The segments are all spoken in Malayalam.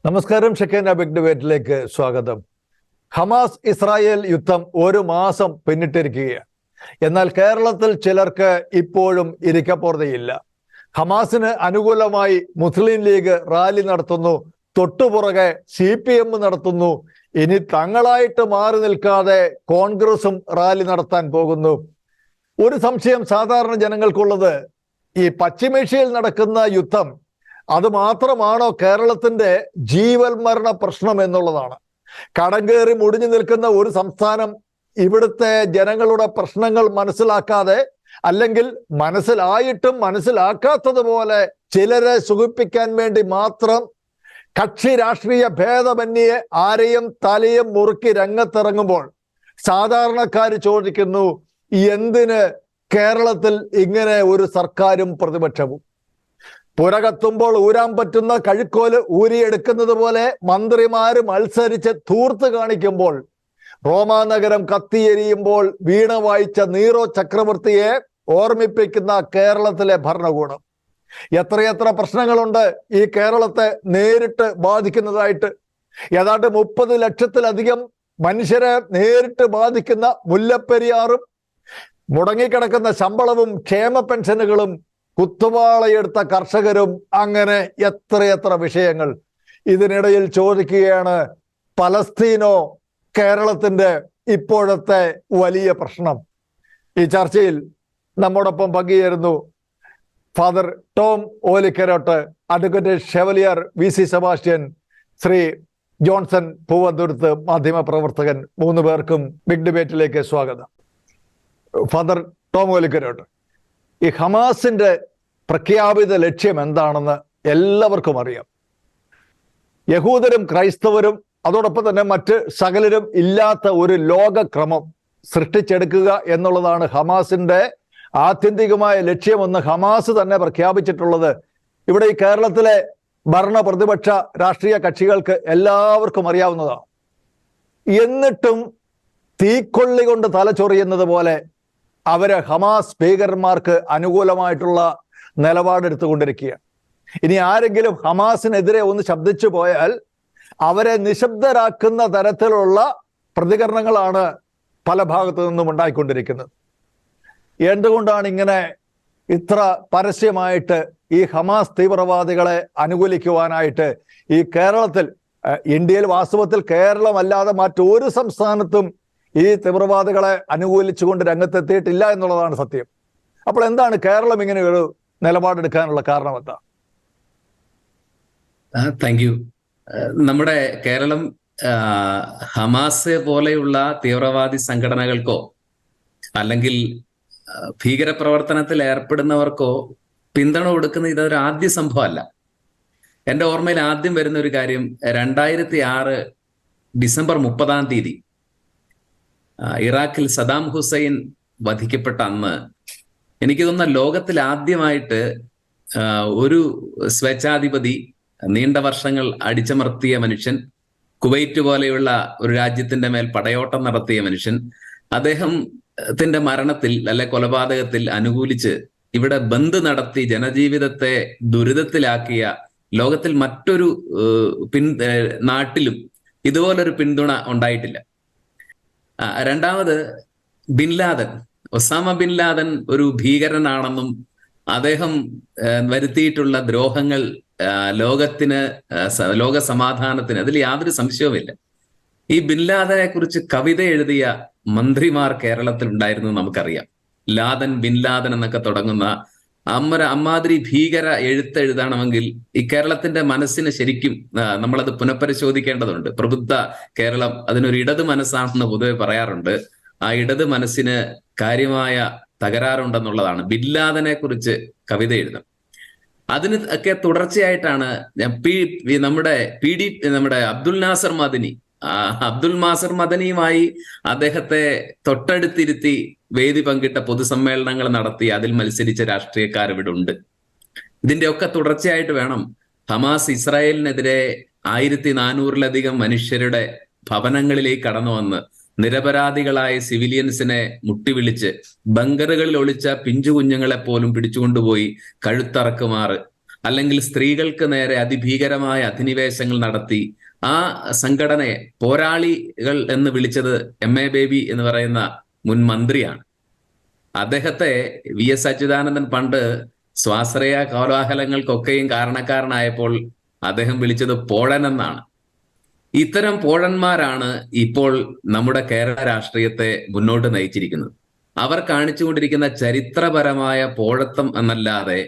നമസ്കാരം. ഷെക്കേന ബിഗ് ഡിബേറ്റിലേക്ക് സ്വാഗതം. ഹമാസ് ഇസ്രായേൽ യുദ്ധം ഒരു മാസം പിന്നിട്ടിരിക്കുകയാണ്. എന്നാൽ കേരളത്തിൽ ചിലർക്ക് ഇപ്പോഴും ഇരിക്കപ്പുറതയില്ല. ഹമാസിന് അനുകൂലമായി മുസ്ലിം ലീഗ് റാലി നടത്തുന്നു, തൊട്ടുപുറകെ CPM നടത്തുന്നു. ഇനി തങ്ങളായിട്ട് മാറി നിൽക്കാതെ കോൺഗ്രസും റാലി നടത്താൻ പോകുന്നു. ഒരു സംശയം സാധാരണ ജനങ്ങൾക്കുള്ളത്, ഈ പശ്ചിമേഷ്യയിൽ നടക്കുന്ന യുദ്ധം അത് മാത്രമാണോ കേരളത്തിന്റെ ജീവൽ മരണ പ്രശ്നം എന്നുള്ളതാണ്. കടം കയറി മുടിഞ്ഞു നിൽക്കുന്ന ഒരു സംസ്ഥാനം ഇവിടുത്തെ ജനങ്ങളുടെ പ്രശ്നങ്ങൾ മനസ്സിലാക്കാതെ, അല്ലെങ്കിൽ മനസ്സിലായിട്ടും മനസ്സിലാക്കാത്തതുപോലെ ചിലരെ സുഖിപ്പിക്കാൻ വേണ്ടി മാത്രം കക്ഷി രാഷ്ട്രീയ ഭേദമന്യേ ആരെയും തലയും മുറുക്കി രംഗത്തിറങ്ങുമ്പോൾ സാധാരണക്കാർ ചോദിക്കുന്നു, എന്തിന് കേരളത്തിൽ ഇങ്ങനെ ഒരു സർക്കാരും പ്രതിപക്ഷവും? പുരകത്തുമ്പോൾ ഊരാൻ പറ്റുന്ന കഴുക്കോല് ഊരിയെടുക്കുന്നത് പോലെ മന്ത്രിമാര് മത്സരിച്ച് ധൂർത്ത് കാണിക്കുമ്പോൾ, റോമാനഗരം കത്തിയെരിയുമ്പോൾ വീണ വായിച്ച നീറോ ചക്രവർത്തിയെ ഓർമ്മിപ്പിക്കുന്ന കേരളത്തിലെ ഭരണകൂടം. എത്രയെത്ര പ്രശ്നങ്ങളുണ്ട് ഈ കേരളത്തെ നേരിട്ട് ബാധിക്കുന്നതായിട്ട്. ഏതാണ്ട് 30 ലക്ഷത്തിലധികം മനുഷ്യരെ നേരിട്ട് ബാധിക്കുന്ന മുല്ലപ്പെരിയാറും, മുടങ്ങിക്കിടക്കുന്ന ശമ്പളവും ക്ഷേമ പെൻഷനുകളും, കുത്തുവാളയെടുത്ത കർഷകരും, അങ്ങനെ എത്രയെത്ര വിഷയങ്ങൾ. ഇതിനിടയിൽ ചോദിക്കുകയാണ്, പലസ്തീനോ കേരളത്തിന്റെ ഇപ്പോഴത്തെ വലിയ പ്രശ്നം? ഈ ചർച്ചയിൽ നമ്മോടൊപ്പം പങ്കുചേരുന്നു father Tom Olikkarott, advocate chevalier VC Sebastian, Shri Johnson Poovanthuruth, മാധ്യമപ്രവർത്തകൻ. 3 പേർക്കും ബിഗ് ഡിബേറ്റിലേക്ക് സ്വാഗതം. ഫാദർ ടോം ഓലിക്കരോട്ട്, ഈ ഹമാസിന്റെ പ്രഖ്യാപിത ലക്ഷ്യം എന്താണെന്ന് എല്ലാവർക്കും അറിയാം. യഹൂദരും ക്രൈസ്തവരും അതോടൊപ്പം തന്നെ മറ്റ് സകലരും ഇല്ലാത്ത ഒരു ലോകക്രമം സൃഷ്ടിച്ചെടുക്കുക എന്നുള്ളതാണ് ഹമാസിന്റെ ആത്യന്തികമായ ലക്ഷ്യമെന്ന് ഹമാസ് തന്നെ പ്രഖ്യാപിച്ചിട്ടുള്ളത്. ഇവിടെ ഈ കേരളത്തിലെ ഭരണ പ്രതിപക്ഷ രാഷ്ട്രീയ കക്ഷികൾക്ക് എല്ലാവർക്കും അറിയാവുന്നതാണ്. എന്നിട്ടും തീക്കൊള്ളി കൊണ്ട് തലചൊറിയുന്നത് പോലെ അവര് ഹമാസ് ഭീകരന്മാർക്ക് അനുകൂലമായിട്ടുള്ള നിലപാടെടുത്തുകൊണ്ടിരിക്കുകയാണ്. ഇനി ആരെങ്കിലും ഹമാസിനെതിരെ ഒന്ന് ശബ്ദിച്ചു പോയാൽ അവരെ നിശബ്ദരാക്കുന്ന തരത്തിലുള്ള പ്രതികരണങ്ങളാണ് പല ഭാഗത്തു നിന്നും ഉണ്ടായിക്കൊണ്ടിരിക്കുന്നത്. എന്തുകൊണ്ടാണ് ഇങ്ങനെ ഇത്ര പരസ്യമായിട്ട് ഈ ഹമാസ് തീവ്രവാദികളെ അനുകൂലിക്കുവാനായിട്ട് ഈ കേരളത്തിൽ, ഇന്ത്യയിൽ വാസ്തവത്തിൽ കേരളമല്ലാതെ മറ്റൊരു സംസ്ഥാനത്തും ഈ തീവ്രവാദികളെ അനുകൂലിച്ചുകൊണ്ട് രംഗത്തെത്തിയിട്ടില്ല എന്നുള്ളതാണ് സത്യം. അപ്പോൾ എന്താണ് കേരളം ഇങ്ങനെ ഒരു നിലപാടെടുക്കാനുള്ള കാരണം എന്താ? Thank you. നമ്മുടെ കേരളം ഹമാസ് പോലെയുള്ള തീവ്രവാദി സംഘടനകൾക്കോ അല്ലെങ്കിൽ ഭീകരപ്രവർത്തനത്തിൽ ഏർപ്പെടുന്നവർക്കോ പിന്തുണ കൊടുക്കുന്ന ഇതൊരു ആദ്യ സംഭവമല്ല. എൻ്റെ ഓർമ്മയിൽ ആദ്യം വരുന്ന ഒരു കാര്യം, 2006 ഡിസംബർ 30 ഇറാഖിൽ സദാം ഹുസൈൻ വധിക്കപ്പെട്ട അന്ന് എനിക്ക് തോന്നുന്ന ലോകത്തിൽ ആദ്യമായിട്ട് ഒരു സ്വേച്ഛാധിപതി, നീണ്ട വർഷങ്ങൾ അടിച്ചമർത്തിയ മനുഷ്യൻ, കുവൈറ്റ് പോലെയുള്ള ഒരു രാജ്യത്തിന്റെ മേൽ പടയോട്ടം നടത്തിയ മനുഷ്യൻ, അദ്ദേഹത്തിന്റെ മരണത്തിൽ അല്ലെ കൊലപാതകത്തിൽ അനുകൂലിച്ച് ഇവിടെ ബന്ദ് നടത്തി ജനജീവിതത്തെ ദുരിതത്തിലാക്കിയ ലോകത്തിൽ മറ്റൊരു നാട്ടിലും ഇതുപോലൊരു പിന്തുണ ഉണ്ടായിട്ടില്ല. രണ്ടാമത്, bin Laden, Osama bin Laden ഒരു ഭീകരനാണെന്നും അദ്ദേഹം വരുത്തിയിട്ടുള്ള ദ്രോഹങ്ങൾ ലോകത്തിന്, ലോക സമാധാനത്തിന്, അതിൽ യാതൊരു സംശയവുമില്ല. ഈ ബിൻ ലാദനെ കുറിച്ച് കവിത എഴുതിയ മന്ത്രിമാർ കേരളത്തിൽ ഉണ്ടായിരുന്നു നമുക്കറിയാം. ലാദൻ, ബിൻ ലാദൻ എന്നൊക്കെ തുടങ്ങുന്ന അമ്മാതിരി ഭീകര എഴുതണമെങ്കിൽ ഈ കേരളത്തിന്റെ മനസ്സിന് ശരിക്കും നമ്മളത് പുനഃപരിശോധിക്കേണ്ടതുണ്ട്. പ്രബുദ്ധ കേരളം അതിനൊരു ഇടത് മനസ്സാണെന്ന് പൊതുവെ പറയാറുണ്ട്. ആ ഇടത് മനസ്സിന് കാര്യമായ തകരാറുണ്ടെന്നുള്ളതാണ്. ബിൻ ലാദനെ കുറിച്ച് കവിത എഴുതാം. അതിന് ഒക്കെ തുടർച്ചയായിട്ടാണ് നമ്മുടെ അബ്ദുൽ നാസർ മദനിയുമായി അദ്ദേഹത്തെ തൊട്ടടുത്തിരുത്തി വേദി പങ്കിട്ട പൊതുസമ്മേളനങ്ങൾ നടത്തി അതിൽ മത്സരിച്ച രാഷ്ട്രീയക്കാർ ഇവിടെ ഉണ്ട്. ഇതിന്റെ ഒക്കെ തുടർച്ചയായിട്ട് വേണം ഹമാസ് ഇസ്രായേലിനെതിരെ 1400-ലധികം മനുഷ്യരുടെ ഭവനങ്ങളിലേക്ക് കടന്നു വന്ന് നിരപരാധികളായ സിവിലിയൻസിനെ മുട്ടിവിളിച്ച് ബങ്കറുകളിൽ ഒളിച്ച പിഞ്ചു കുഞ്ഞുങ്ങളെ പോലും പിടിച്ചുകൊണ്ടുപോയി കഴുത്തറക്കുമാറ് അല്ലെങ്കിൽ സ്ത്രീകൾക്ക് നേരെ അതിഭീകരമായ അധിനിവേശങ്ങൾ നടത്തി ആ സംഘടനയെ പോരാളികൾ എന്ന് വിളിച്ചത് MA ബേബി എന്ന് പറയുന്ന മുൻ മന്ത്രിയാണ്. അദ്ദേഹത്തെ VS അച്യുതാനന്ദൻ പണ്ട് സ്വാശ്രയ കോലാഹലങ്ങൾക്കൊക്കെയും കാരണക്കാരനായപ്പോൾ അദ്ദേഹം വിളിച്ചത് പോഴൻ എന്നാണ്. ഇത്തരം പോഴന്മാരാണ് ഇപ്പോൾ നമ്മുടെ കേരള രാഷ്ട്രീയത്തെ മുന്നോട്ട് നയിച്ചിരിക്കുന്നത്. അവർ കാണിച്ചുകൊണ്ടിരിക്കുന്ന ചരിത്രപരമായ പോഴത്വം എന്നല്ലാതെ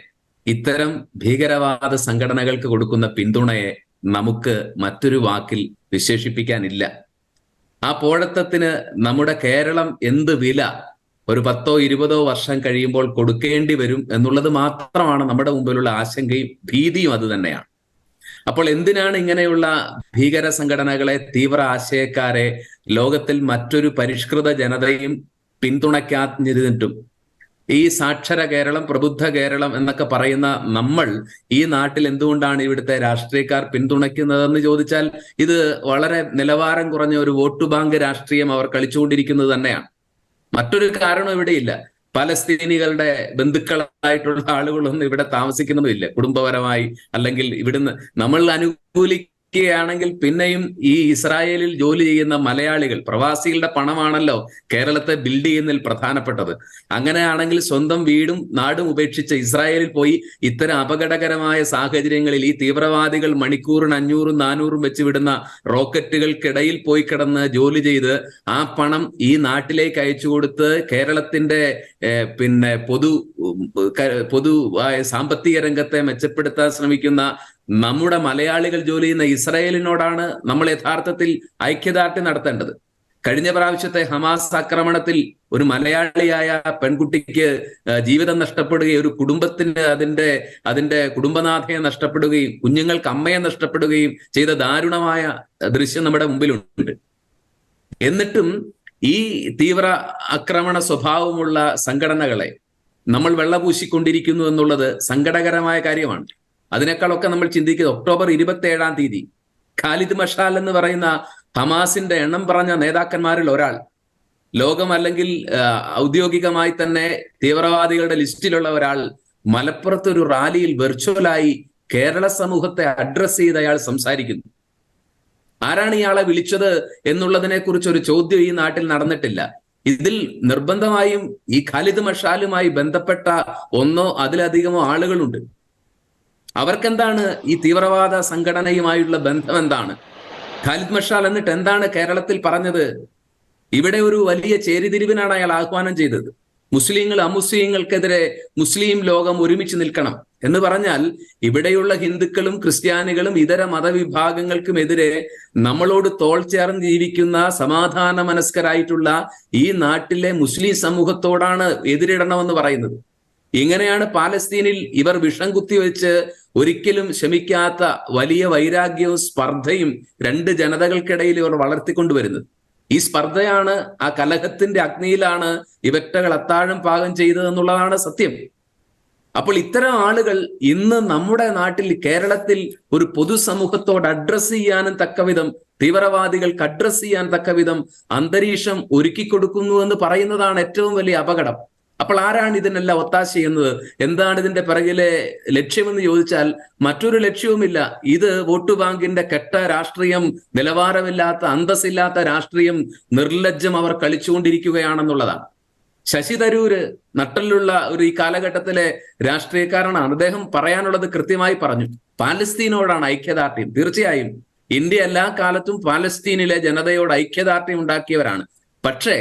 ഇത്തരം ഭീകരവാദ സംഘടനകൾക്ക് കൊടുക്കുന്ന പിന്തുണയെ നമുക്ക് മറ്റൊരു വാക്കിൽ വിശേഷിപ്പിക്കാനില്ല. ആ പോഴത്വത്തിന് നമ്മുടെ കേരളം എന്ത് വില ഒരു 10-20 വർഷം കഴിയുമ്പോൾ കൊടുക്കേണ്ടി വരും എന്നുള്ളത് മാത്രമാണ് നമ്മുടെ മുമ്പിലുള്ള ആശങ്കയും ഭീതിയും അത് തന്നെയാണ്. അപ്പോൾ എന്തിനാണ് ഇങ്ങനെയുള്ള ഭീകര സംഘടനകളെ, തീവ്ര ആശയക്കാരെ ലോകത്തിൽ മറ്റൊരു പരിഷ്കൃത ജനതയും പിന്തുണയ്ക്കാതിരുന്നിട്ടും ഈ സാക്ഷര കേരളം, പ്രബുദ്ധ കേരളം എന്നൊക്കെ പറയുന്ന നമ്മൾ ഈ നാട്ടിൽ എന്തുകൊണ്ടാണ് ഇവിടുത്തെ രാഷ്ട്രീയക്കാർ പിന്തുണയ്ക്കുന്നതെന്ന് ചോദിച്ചാൽ ഇത് വളരെ നിലവാരം കുറഞ്ഞ ഒരു വോട്ട് ബാങ്ക് രാഷ്ട്രീയം അവർ കളിച്ചുകൊണ്ടിരിക്കുന്നത് തന്നെയാണ്. മറ്റൊരു കാരണം ഇവിടെയില്ല. പലസ്തീനികളുടെ ബന്ധുക്കളായിട്ടുള്ള ആളുകളൊന്നും ഇവിടെ താമസിക്കുന്നതുമില്ല കുടുംബപരമായി. അല്ലെങ്കിൽ ഇവിടുന്ന് നമ്മൾ അനുകൂലിക്കുകയാണെങ്കിൽ പിന്നെയും ഈ ഇസ്രായേലിൽ ജോലി ചെയ്യുന്ന മലയാളികൾ, പ്രവാസികളുടെ പണമാണല്ലോ കേരളത്തെ ബിൽഡ് ചെയ്യുന്നതിൽ പ്രധാനപ്പെട്ടത്. അങ്ങനെയാണെങ്കിൽ സ്വന്തം വീടും നാടും ഉപേക്ഷിച്ച് ഇസ്രായേലിൽ പോയി ഇത്തരം അപകടകരമായ സാഹചര്യങ്ങളിൽ ഈ തീവ്രവാദികൾ മണിക്കൂറിന് 500-400 വെച്ച് വിടുന്ന റോക്കറ്റുകൾക്കിടയിൽ പോയി കിടന്ന് ജോലി ചെയ്ത് ആ പണം ഈ നാട്ടിലേക്ക് അയച്ചു കൊടുത്ത് കേരളത്തിന്റെ പൊതു സാമ്പത്തിക രംഗത്തെ മെച്ചപ്പെടുത്താൻ ശ്രമിക്കുന്ന നമ്മുടെ മലയാളികൾ ജോലി ചെയ്യുന്ന ഇസ്രായേലിനോടാണ് നമ്മൾ യഥാർത്ഥത്തിൽ ഐക്യദാർഢ്യം നടത്തേണ്ടത്. കഴിഞ്ഞ പ്രാവശ്യത്തെ ഹമാസ് ആക്രമണത്തിൽ ഒരു മലയാളിയായ പെൺകുട്ടിക്ക് ജീവിതം നഷ്ടപ്പെടുകയും ഒരു കുടുംബത്തിന് അതിന്റെ കുടുംബനാഥയെ നഷ്ടപ്പെടുകയും കുഞ്ഞുങ്ങൾക്ക് അമ്മയെ നഷ്ടപ്പെടുകയും ചെയ്ത ദാരുണമായ ദൃശ്യം നമ്മുടെ മുമ്പിലുണ്ട്. എന്നിട്ടും ഈ തീവ്ര ആക്രമണ സ്വഭാവമുള്ള സംഘടനകളെ നമ്മൾ വെള്ളപൂശിക്കൊണ്ടിരിക്കുന്നു എന്നുള്ളത് സങ്കടകരമായ കാര്യമാണ്. അതിനേക്കാളൊക്കെ നമ്മൾ ചിന്തിക്കുന്നത് ഒക്ടോബർ 27-ാം തീയതി ഖാലിദ് മഷാൽ എന്ന് പറയുന്ന ഹമാസിന്റെ എണ്ണം പറഞ്ഞ നേതാക്കന്മാരിൽ ഒരാൾ, ലോകം അല്ലെങ്കിൽ ഔദ്യോഗികമായി തന്നെ തീവ്രവാദികളുടെ ലിസ്റ്റിലുള്ള ഒരാൾ മലപ്പുറത്ത് ഒരു റാലിയിൽ വെർച്വലായി കേരള സമൂഹത്തെ അഡ്രസ് ചെയ്ത് അയാൾ സംസാരിക്കുന്നു. ആരാണ് ഇയാളെ വിളിച്ചത് എന്നുള്ളതിനെ കുറിച്ച് ഒരു ചോദ്യം ഈ നാട്ടിൽ നടന്നിട്ടില്ല. ഇതിൽ നിർബന്ധമായും ഈ ഖാലിദ് മഷാലുമായി ബന്ധപ്പെട്ട ഒന്നോ അതിലധികമോ ആളുകളുണ്ട്. അവർക്കെന്താണ് ഈ തീവ്രവാദ സംഘടനയുമായുള്ള ബന്ധം എന്താണ്? ഖാലിദ് മഷാൽ എന്നിട്ട് എന്താണ് കേരളത്തിൽ പറഞ്ഞത്? ഇവിടെ ഒരു വലിയ ചേരിതിരിവിനാണ് അയാൾ ആഹ്വാനം ചെയ്തത്. മുസ്ലിങ്ങൾ അമുസ്ലിങ്ങൾക്കെതിരെ മുസ്ലിം ലോകം ഒരുമിച്ച് നിൽക്കണം എന്ന് പറഞ്ഞാൽ ഇവിടെയുള്ള ഹിന്ദുക്കളും ക്രിസ്ത്യാനികളും ഇതര മതവിഭാഗങ്ങൾക്കുമെതിരെ നമ്മളോട് തോൾ ചേർന്ന് ജീവിക്കുന്ന സമാധാന മനസ്കരായിട്ടുള്ള ഈ നാട്ടിലെ മുസ്ലിം സമൂഹത്തോടാണ് എതിരിടണമെന്ന് പറയുന്നത്. ഇങ്ങനെയാണ് പാലസ്തീനിൽ ഇവർ വിഷം കുത്തിവെച്ച് ഒരിക്കലും ശമിക്കാത്ത വലിയ വൈരാഗ്യവും സ്പർദ്ധയും രണ്ട് ജനതകൾക്കിടയിൽ ഇവർ വളർത്തിക്കൊണ്ടുവരുന്നത്. ഈ സ്പർദ്ധയാണ്, ആ കലഹത്തിന്റെ അഗ്നിയിലാണ് ഇവറ്റകൾ അത്താഴം പാകം ചെയ്തതെന്നുള്ളതാണ് സത്യം. അപ്പോൾ ഇത്തരം ആളുകൾ ഇന്ന് നമ്മുടെ നാട്ടിൽ കേരളത്തിൽ ഒരു പൊതുസമൂഹത്തോട് അഡ്രസ് ചെയ്യാനും തക്കവിധം, തീവ്രവാദികൾക്ക് അഡ്രസ് ചെയ്യാൻ തക്കവിധം അന്തരീക്ഷം ഒരുക്കിക്കൊടുക്കുന്നു എന്ന് പറയുന്നതാണ് ഏറ്റവും വലിയ അപകടം. അപ്പോൾ ആരാണ് ഇതിനെല്ലാം ഒത്താശ ചെയ്യുന്നത്? എന്താണ് ഇതിന്റെ പിറകിലെ ലക്ഷ്യമെന്ന് ചോദിച്ചാൽ മറ്റൊരു ലക്ഷ്യവുമില്ല. ഇത് വോട്ട് ബാങ്കിന്റെ കെട്ട രാഷ്ട്രീയം, നിലവാരമില്ലാത്ത അന്തസ്സില്ലാത്ത രാഷ്ട്രീയം നിർലജ്ജം അവർ കളിച്ചുകൊണ്ടിരിക്കുകയാണെന്നുള്ളതാണ്. ശശി തരൂര് നട്ടലുള്ള ഒരു ഈ കാലഘട്ടത്തിലെ രാഷ്ട്രീയക്കാരനാണ്. അദ്ദേഹം പറയാനുള്ളത് കൃത്യമായി പറഞ്ഞു. പാലസ്തീനോടാണ് ഐക്യദാർഢ്യം. തീർച്ചയായും ഇന്ത്യ എല്ലാ കാലത്തും പാലസ്തീനിലെ ജനതയോട് ഐക്യദാർഢ്യം ഉണ്ടാക്കിയവരാണ്. പക്ഷേ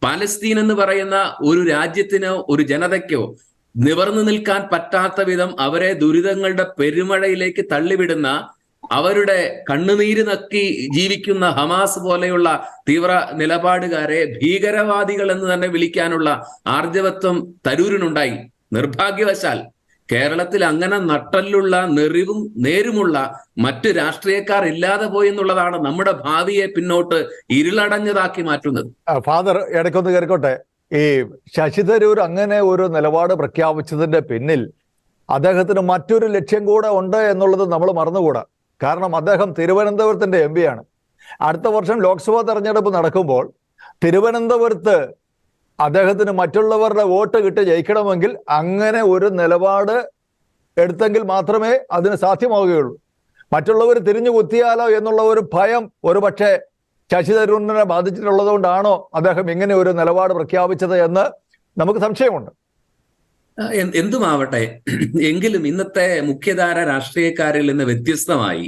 പാലസ്തീൻ എന്ന് പറയുന്ന ഒരു രാജ്യത്തിനോ ഒരു ജനതയ്ക്കോ നിവർന്നു നിൽക്കാൻ പറ്റാത്ത വിധം അവരെ ദുരിതങ്ങളുടെ പെരുമഴയിലേക്ക് തള്ളിവിടുന്ന, അവരുടെ കണ്ണുനീര് നക്കി ജീവിക്കുന്ന ഹമാസ് പോലെയുള്ള തീവ്ര നിലപാടുകാരെ ഭീകരവാദികൾ എന്ന് തന്നെ വിളിക്കാനുള്ള ആർജവത്വം തരൂരിനുണ്ടായി. നിർഭാഗ്യവശാൽ കേരളത്തിൽ അങ്ങനെ നട്ടലുള്ള നെറിവും നേരുമുള്ള മറ്റ് രാഷ്ട്രീയക്കാർ ഇല്ലാതെ പോയി എന്നുള്ളതാണ് നമ്മുടെ ഭാവിയെ പിന്നോട്ട് ഇരുളടഞ്ഞതാക്കി മാറ്റുന്നത്. ഫാദർ, ഇടയ്ക്കൊന്ന് കയറിക്കോട്ടെ. ഈ ശശി തരൂർ അങ്ങനെ ഒരു നിലപാട് പ്രഖ്യാപിച്ചതിന്റെ പിന്നിൽ അദ്ദേഹത്തിന് മറ്റൊരു ലക്ഷ്യം കൂടെ ഉണ്ട് എന്നുള്ളത് നമ്മൾ മറന്നുകൂടാ. കാരണം അദ്ദേഹം തിരുവനന്തപുരത്തിന്റെ MP ആണ്. അടുത്ത വർഷം ലോക്സഭാ തെരഞ്ഞെടുപ്പ് നടക്കുമ്പോൾ തിരുവനന്തപുരത്ത് അദ്ദേഹത്തിന് മറ്റുള്ളവരുടെ വോട്ട് കിട്ടി ജയിക്കണമെങ്കിൽ അങ്ങനെ ഒരു നിലപാട് എടുത്തെങ്കിൽ മാത്രമേ അതിന് സാധ്യമാവുകയുള്ളൂ. മറ്റുള്ളവർ തിരിഞ്ഞു കുത്തിയാലോ എന്നുള്ള ഒരു ഭയം ഒരു പക്ഷേ ശശി തരൂരിനെ ബാധിച്ചിട്ടുള്ളത് കൊണ്ടാണോ അദ്ദേഹം ഇങ്ങനെ ഒരു നിലപാട് പ്രഖ്യാപിച്ചത് എന്ന് നമുക്ക് സംശയമുണ്ട്. എന്തുമാവട്ടെ, എങ്കിലും ഇന്നത്തെ മുഖ്യധാര രാഷ്ട്രീയക്കാരിൽ നിന്ന് വ്യത്യസ്തമായി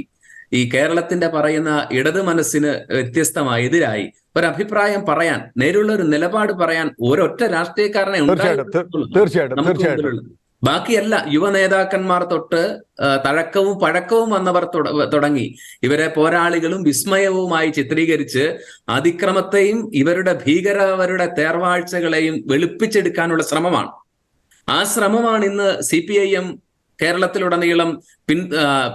ഈ കേരളത്തിന്റെ പറയുന്ന ഇടത് മനസ്സിന് വ്യത്യസ്തമായി എതിരായി ഒരഭിപ്രായം പറയാൻ, നേരിലുള്ള ഒരു നിലപാട് പറയാൻ ഒരൊറ്റ രാഷ്ട്രീയക്കാരനെ തീർച്ചയായിട്ടും ബാക്കിയല്ല യുവ നേതാക്കന്മാർ തൊട്ട് തഴക്കവും പഴക്കവും വന്നവർ തുടങ്ങി ഇവരെ പോരാളികളും വിസ്മയവുമായി ചിത്രീകരിച്ച് അതിക്രമത്തെയും ഇവരുടെ ഭീകരവരുടെ തേർവാഴ്ചകളെയും വെളുപ്പിച്ചെടുക്കാനുള്ള ശ്രമമാണ്. ആ ശ്രമമാണ് ഇന്ന് CPIM കേരളത്തിലുടനീളം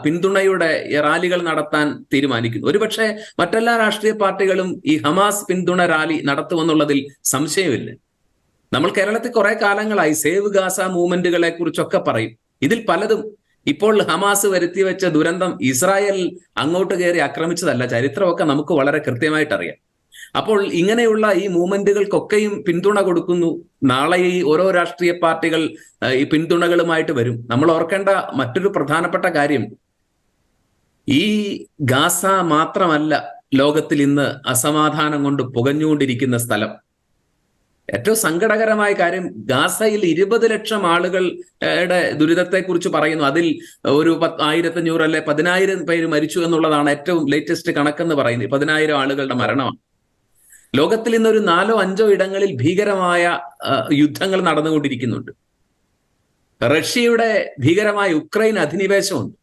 പിന്തുണയുടെ റാലികൾ നടത്താൻ തീരുമാനിക്കുന്നു. ഒരുപക്ഷെ മറ്റെല്ലാ രാഷ്ട്രീയ പാർട്ടികളും ഈ ഹമാസ് പിന്തുണ റാലി നടത്തുമെന്നുള്ളതിൽ സംശയമില്ല. നമ്മൾ കേരളത്തിൽ കുറെ കാലങ്ങളായി സേവ് ഗാസ മൂവ്മെന്റുകളെ കുറിച്ചൊക്കെ പറയും. ഇതിൽ പലതും ഇപ്പോൾ ഹമാസ് വരുത്തിവെച്ച ദുരന്തം ഇസ്രായേൽ അങ്ങോട്ട് കയറി ആക്രമിച്ചതല്ല. ചരിത്രമൊക്കെ നമുക്ക് വളരെ കൃത്യമായിട്ട് അറിയാം. അപ്പോൾ ഇങ്ങനെയുള്ള ഈ മൂവ്മെന്റുകൾക്കൊക്കെയും പിന്തുണ കൊടുക്കുന്നു. നാളെ ഈ ഓരോ രാഷ്ട്രീയ പാർട്ടികൾ ഈ പിന്തുണകളുമായിട്ട് വരും. നമ്മൾ ഓർക്കേണ്ട മറ്റൊരു പ്രധാനപ്പെട്ട കാര്യം, ഈ ഗാസ മാത്രമല്ല ലോകത്തിൽ ഇന്ന് അസമാധാനം കൊണ്ട് പുകഞ്ഞുകൊണ്ടിരിക്കുന്ന സ്ഥലം. ഏറ്റവും സങ്കടകരമായ കാര്യം, ഗാസയിൽ 20 ലക്ഷം ആളുകളുടെ ദുരിതത്തെക്കുറിച്ച് പറയുന്നു. അതിൽ ഒരു 1500 അല്ലെ 10,000 പേര് മരിച്ചു എന്നുള്ളതാണ് ഏറ്റവും ലേറ്റസ്റ്റ് കണക്കെന്ന് പറയുന്നത്. 10,000 ആളുകളുടെ മരണമാണ്. ലോകത്തിൽ ഇന്നൊരു 4-5 ഇടങ്ങളിൽ ഭീകരമായ യുദ്ധങ്ങൾ നടന്നുകൊണ്ടിരിക്കുന്നുണ്ട്. റഷ്യയുടെ ഭീകരമായ ഉക്രൈൻ അധിനിവേശമുണ്ട്.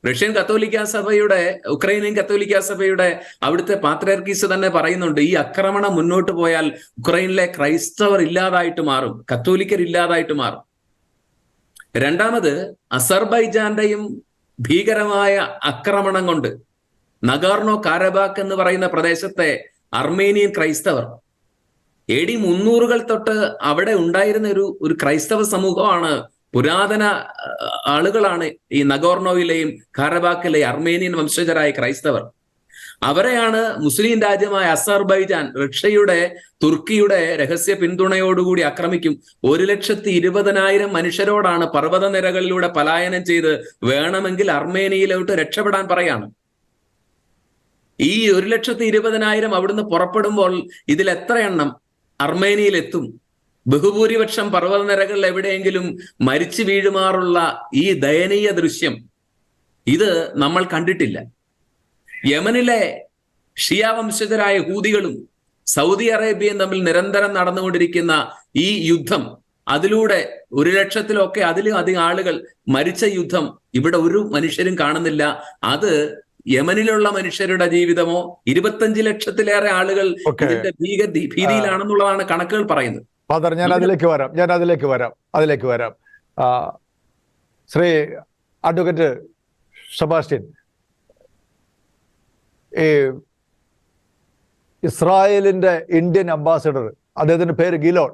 റഷ്യൻ കത്തോലിക്ക സഭയുടെ, ഉക്രൈനിയൻ കത്തോലിക്ക സഭയുടെ അവിടുത്തെ പാത്രിയാർക്കീസ് തന്നെ പറയുന്നുണ്ട്, ഈ ആക്രമണം മുന്നോട്ട് പോയാൽ ഉക്രൈനിലെ ക്രൈസ്തവർ ഇല്ലാതായിട്ട് മാറും, കത്തോലിക്കർ ഇല്ലാതായിട്ട് മാറും. രണ്ടാമത്, അസർബൈജാന്റെയും ഭീകരമായ ആക്രമണം കൊണ്ട് നഗോർണോ കാരബാക്ക് എന്ന് പറയുന്ന പ്രദേശത്തെ അർമേനിയൻ ക്രൈസ്തവർ AD 300 തൊട്ട് അവിടെ ഉണ്ടായിരുന്ന ഒരു ക്രൈസ്തവ സമൂഹമാണ്, പുരാതന ആളുകളാണ് ഈ നഗോർണോയിലെയും കാരബാക്കിലെയും അർമേനിയൻ വംശജരായ ക്രൈസ്തവർ. അവരെയാണ് മുസ്ലിം രാജ്യമായ അസർബൈജാൻ റഷ്യയുടെ, തുർക്കിയുടെ രഹസ്യ പിന്തുണയോടുകൂടി ആക്രമിക്കും. 1,20,000 മനുഷ്യരോടാണ് പർവ്വതനിരകളിലൂടെ പലായനം ചെയ്ത് വേണമെങ്കിൽ അർമേനിയയിലോട്ട് രക്ഷപ്പെടാൻ പറയാണ്. ഈ 1,20,000 അവിടുന്ന് പുറപ്പെടുമ്പോൾ ഇതിൽ എത്ര എണ്ണം അർമേനിയയിലെത്തും? ബഹുഭൂരിപക്ഷം പർവ്വതനിരകളിൽ എവിടെയെങ്കിലും മരിച്ചു വീഴുമാറുള്ള ഈ ദയനീയ ദൃശ്യം ഇത് നമ്മൾ കണ്ടിട്ടില്ല. യമനിലെ ഷിയ വംശജരായ ഹൂതികളും സൗദി അറേബ്യയും തമ്മിൽ നിരന്തരം നടന്നുകൊണ്ടിരിക്കുന്ന ഈ യുദ്ധം, അതിലൂടെ 1,00,000-ലൊക്കെ അതിലും അധികം ആളുകൾ മരിച്ച യുദ്ധം ഇവിടെ ഒരു മനുഷ്യരും കാണുന്നില്ല. അത് യമനിലുള്ള മനുഷ്യരുടെ ജീവിതമോ, 25 ലക്ഷത്തിലേറെ ആളുകൾ ഇതിന്റെ ഭീതിയിലാണെന്നുള്ളതാണ് കണക്കുകൾ പറയുന്നത്. ഫാദർ, ഞാൻ അതിലേക്ക് വരാം. ശ്രീ അഡ്വക്കേറ്റ് സെബാസ്റ്റ്യൻ, ഈ ഇസ്രായേലിന്റെ ഇന്ത്യൻ അംബാസിഡർ, അദ്ദേഹത്തിന്റെ പേര് ഗിലോൺ,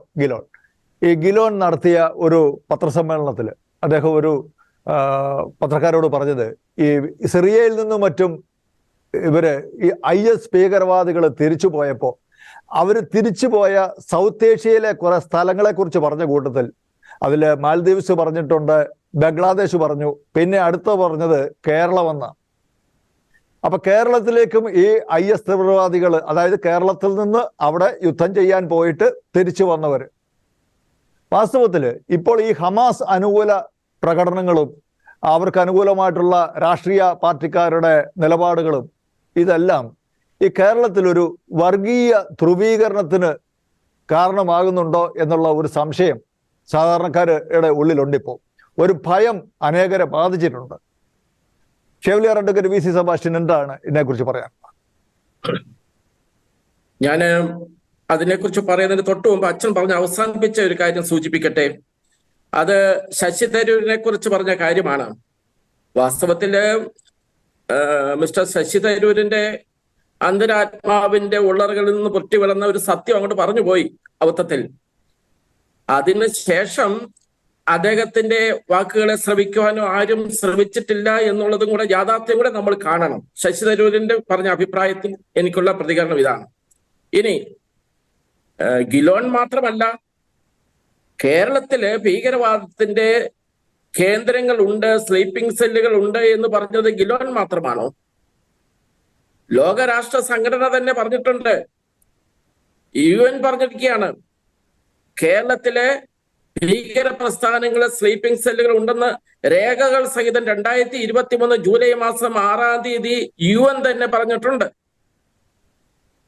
ഈ ഗിലോൺ നടത്തിയ ഒരു പത്രസമ്മേളനത്തിൽ അദ്ദേഹം ഒരു പത്രക്കാരോട് പറഞ്ഞത്, ഈ സിറിയയിൽ നിന്നും മറ്റും ഇവര് ഈ IS ഭീകരവാദികൾ തിരിച്ചു പോയപ്പോൾ അവർ തിരിച്ചുപോയ സൗത്ത് ഏഷ്യയിലെ കുറെ സ്ഥലങ്ങളെ കുറിച്ച് പറഞ്ഞ കൂട്ടത്തിൽ അതിൽ മാൽദീവ്സ് പറഞ്ഞിട്ടുണ്ട്, ബംഗ്ലാദേശ് പറഞ്ഞു, പിന്നെ അടുത്ത പറഞ്ഞത് കേരളമെന്ന. അപ്പൊ കേരളത്തിലേക്കും ഈ IS തീവ്രവാദികൾ, അതായത് കേരളത്തിൽ നിന്ന് അവിടെ യുദ്ധം ചെയ്യാൻ പോയിട്ട് തിരിച്ചു വന്നവര്, വാസ്തവത്തിൽ ഇപ്പോൾ ഈ ഹമാസ് അനുകൂല പ്രകടനങ്ങളും അവർക്ക് അനുകൂലമായിട്ടുള്ള രാഷ്ട്രീയ പാർട്ടിക്കാരുടെ നിലപാടുകളും ഇതെല്ലാം ഈ കേരളത്തിലൊരു വർഗീയ ധ്രുവീകരണത്തിന് കാരണമാകുന്നുണ്ടോ എന്നുള്ള ഒരു സംശയം സാധാരണക്കാരുടെ ഉള്ളിലുണ്ട്. ഇപ്പോൾ ഒരു ഭയം അനേകരെ ബാധിച്ചിട്ടുണ്ട്. ഷേവ്ലിയർ അഡ്വക്കേറ്റ് VC സെബാസ്റ്റ്യൻ, എന്താണ് ഇതിനെക്കുറിച്ച് പറയാൻ? ഞാൻ അതിനെക്കുറിച്ച് പറയുന്നതിന് തൊട്ട് മുമ്പ് അച്ഛൻ പറഞ്ഞ് അവസാനിപ്പിച്ച ഒരു കാര്യം സൂചിപ്പിക്കട്ടെ. അത് ശശി തരൂരിനെ കുറിച്ച് പറഞ്ഞ കാര്യമാണ്. വാസ്തവത്തില് മിസ്റ്റർ ശശി തരൂരിന്റെ അന്തരാത്മാവിന്റെ ഉള്ളറകളിൽ നിന്ന് പൊട്ടി വളർന്ന ഒരു സത്യം അങ്ങോട്ട് പറഞ്ഞു പോയി അബദ്ധത്തിൽ. അതിന് ശേഷം അദ്ദേഹത്തിന്റെ വാക്കുകളെ ശ്രവിക്കുവാനോ ആരും ശ്രമിച്ചിട്ടില്ല എന്നുള്ളതും കൂടെ യാഥാർത്ഥ്യം കൂടെ നമ്മൾ കാണണം. ശശി തരൂരിന്റെ പറഞ്ഞ അഭിപ്രായത്തിൽ എനിക്കുള്ള പ്രതികരണം ഇതാണ്. ഇനി ഗിലോൺ മാത്രമല്ല, കേരളത്തില് ഭീകരവാദത്തിന്റെ കേന്ദ്രങ്ങൾ ഉണ്ട്, സ്ലീപ്പിംഗ് സെല്ലുകൾ ഉണ്ട് എന്ന് പറഞ്ഞത് ഗിലോൺ മാത്രമാണോ? ലോകരാഷ്ട്ര സംഘടന തന്നെ പറഞ്ഞിട്ടുണ്ട്, UN പറഞ്ഞിരിക്കുകയാണ്, കേരളത്തിലെ ഭീകര പ്രസ്ഥാനങ്ങളെ സ്ലീപ്പിംഗ് സെല്ലുകൾ ഉണ്ടെന്ന് രേഖകൾ സഹിതം 2023 ജൂലൈ മാസം 6-ാം തീയതി UN തന്നെ പറഞ്ഞിട്ടുണ്ട്.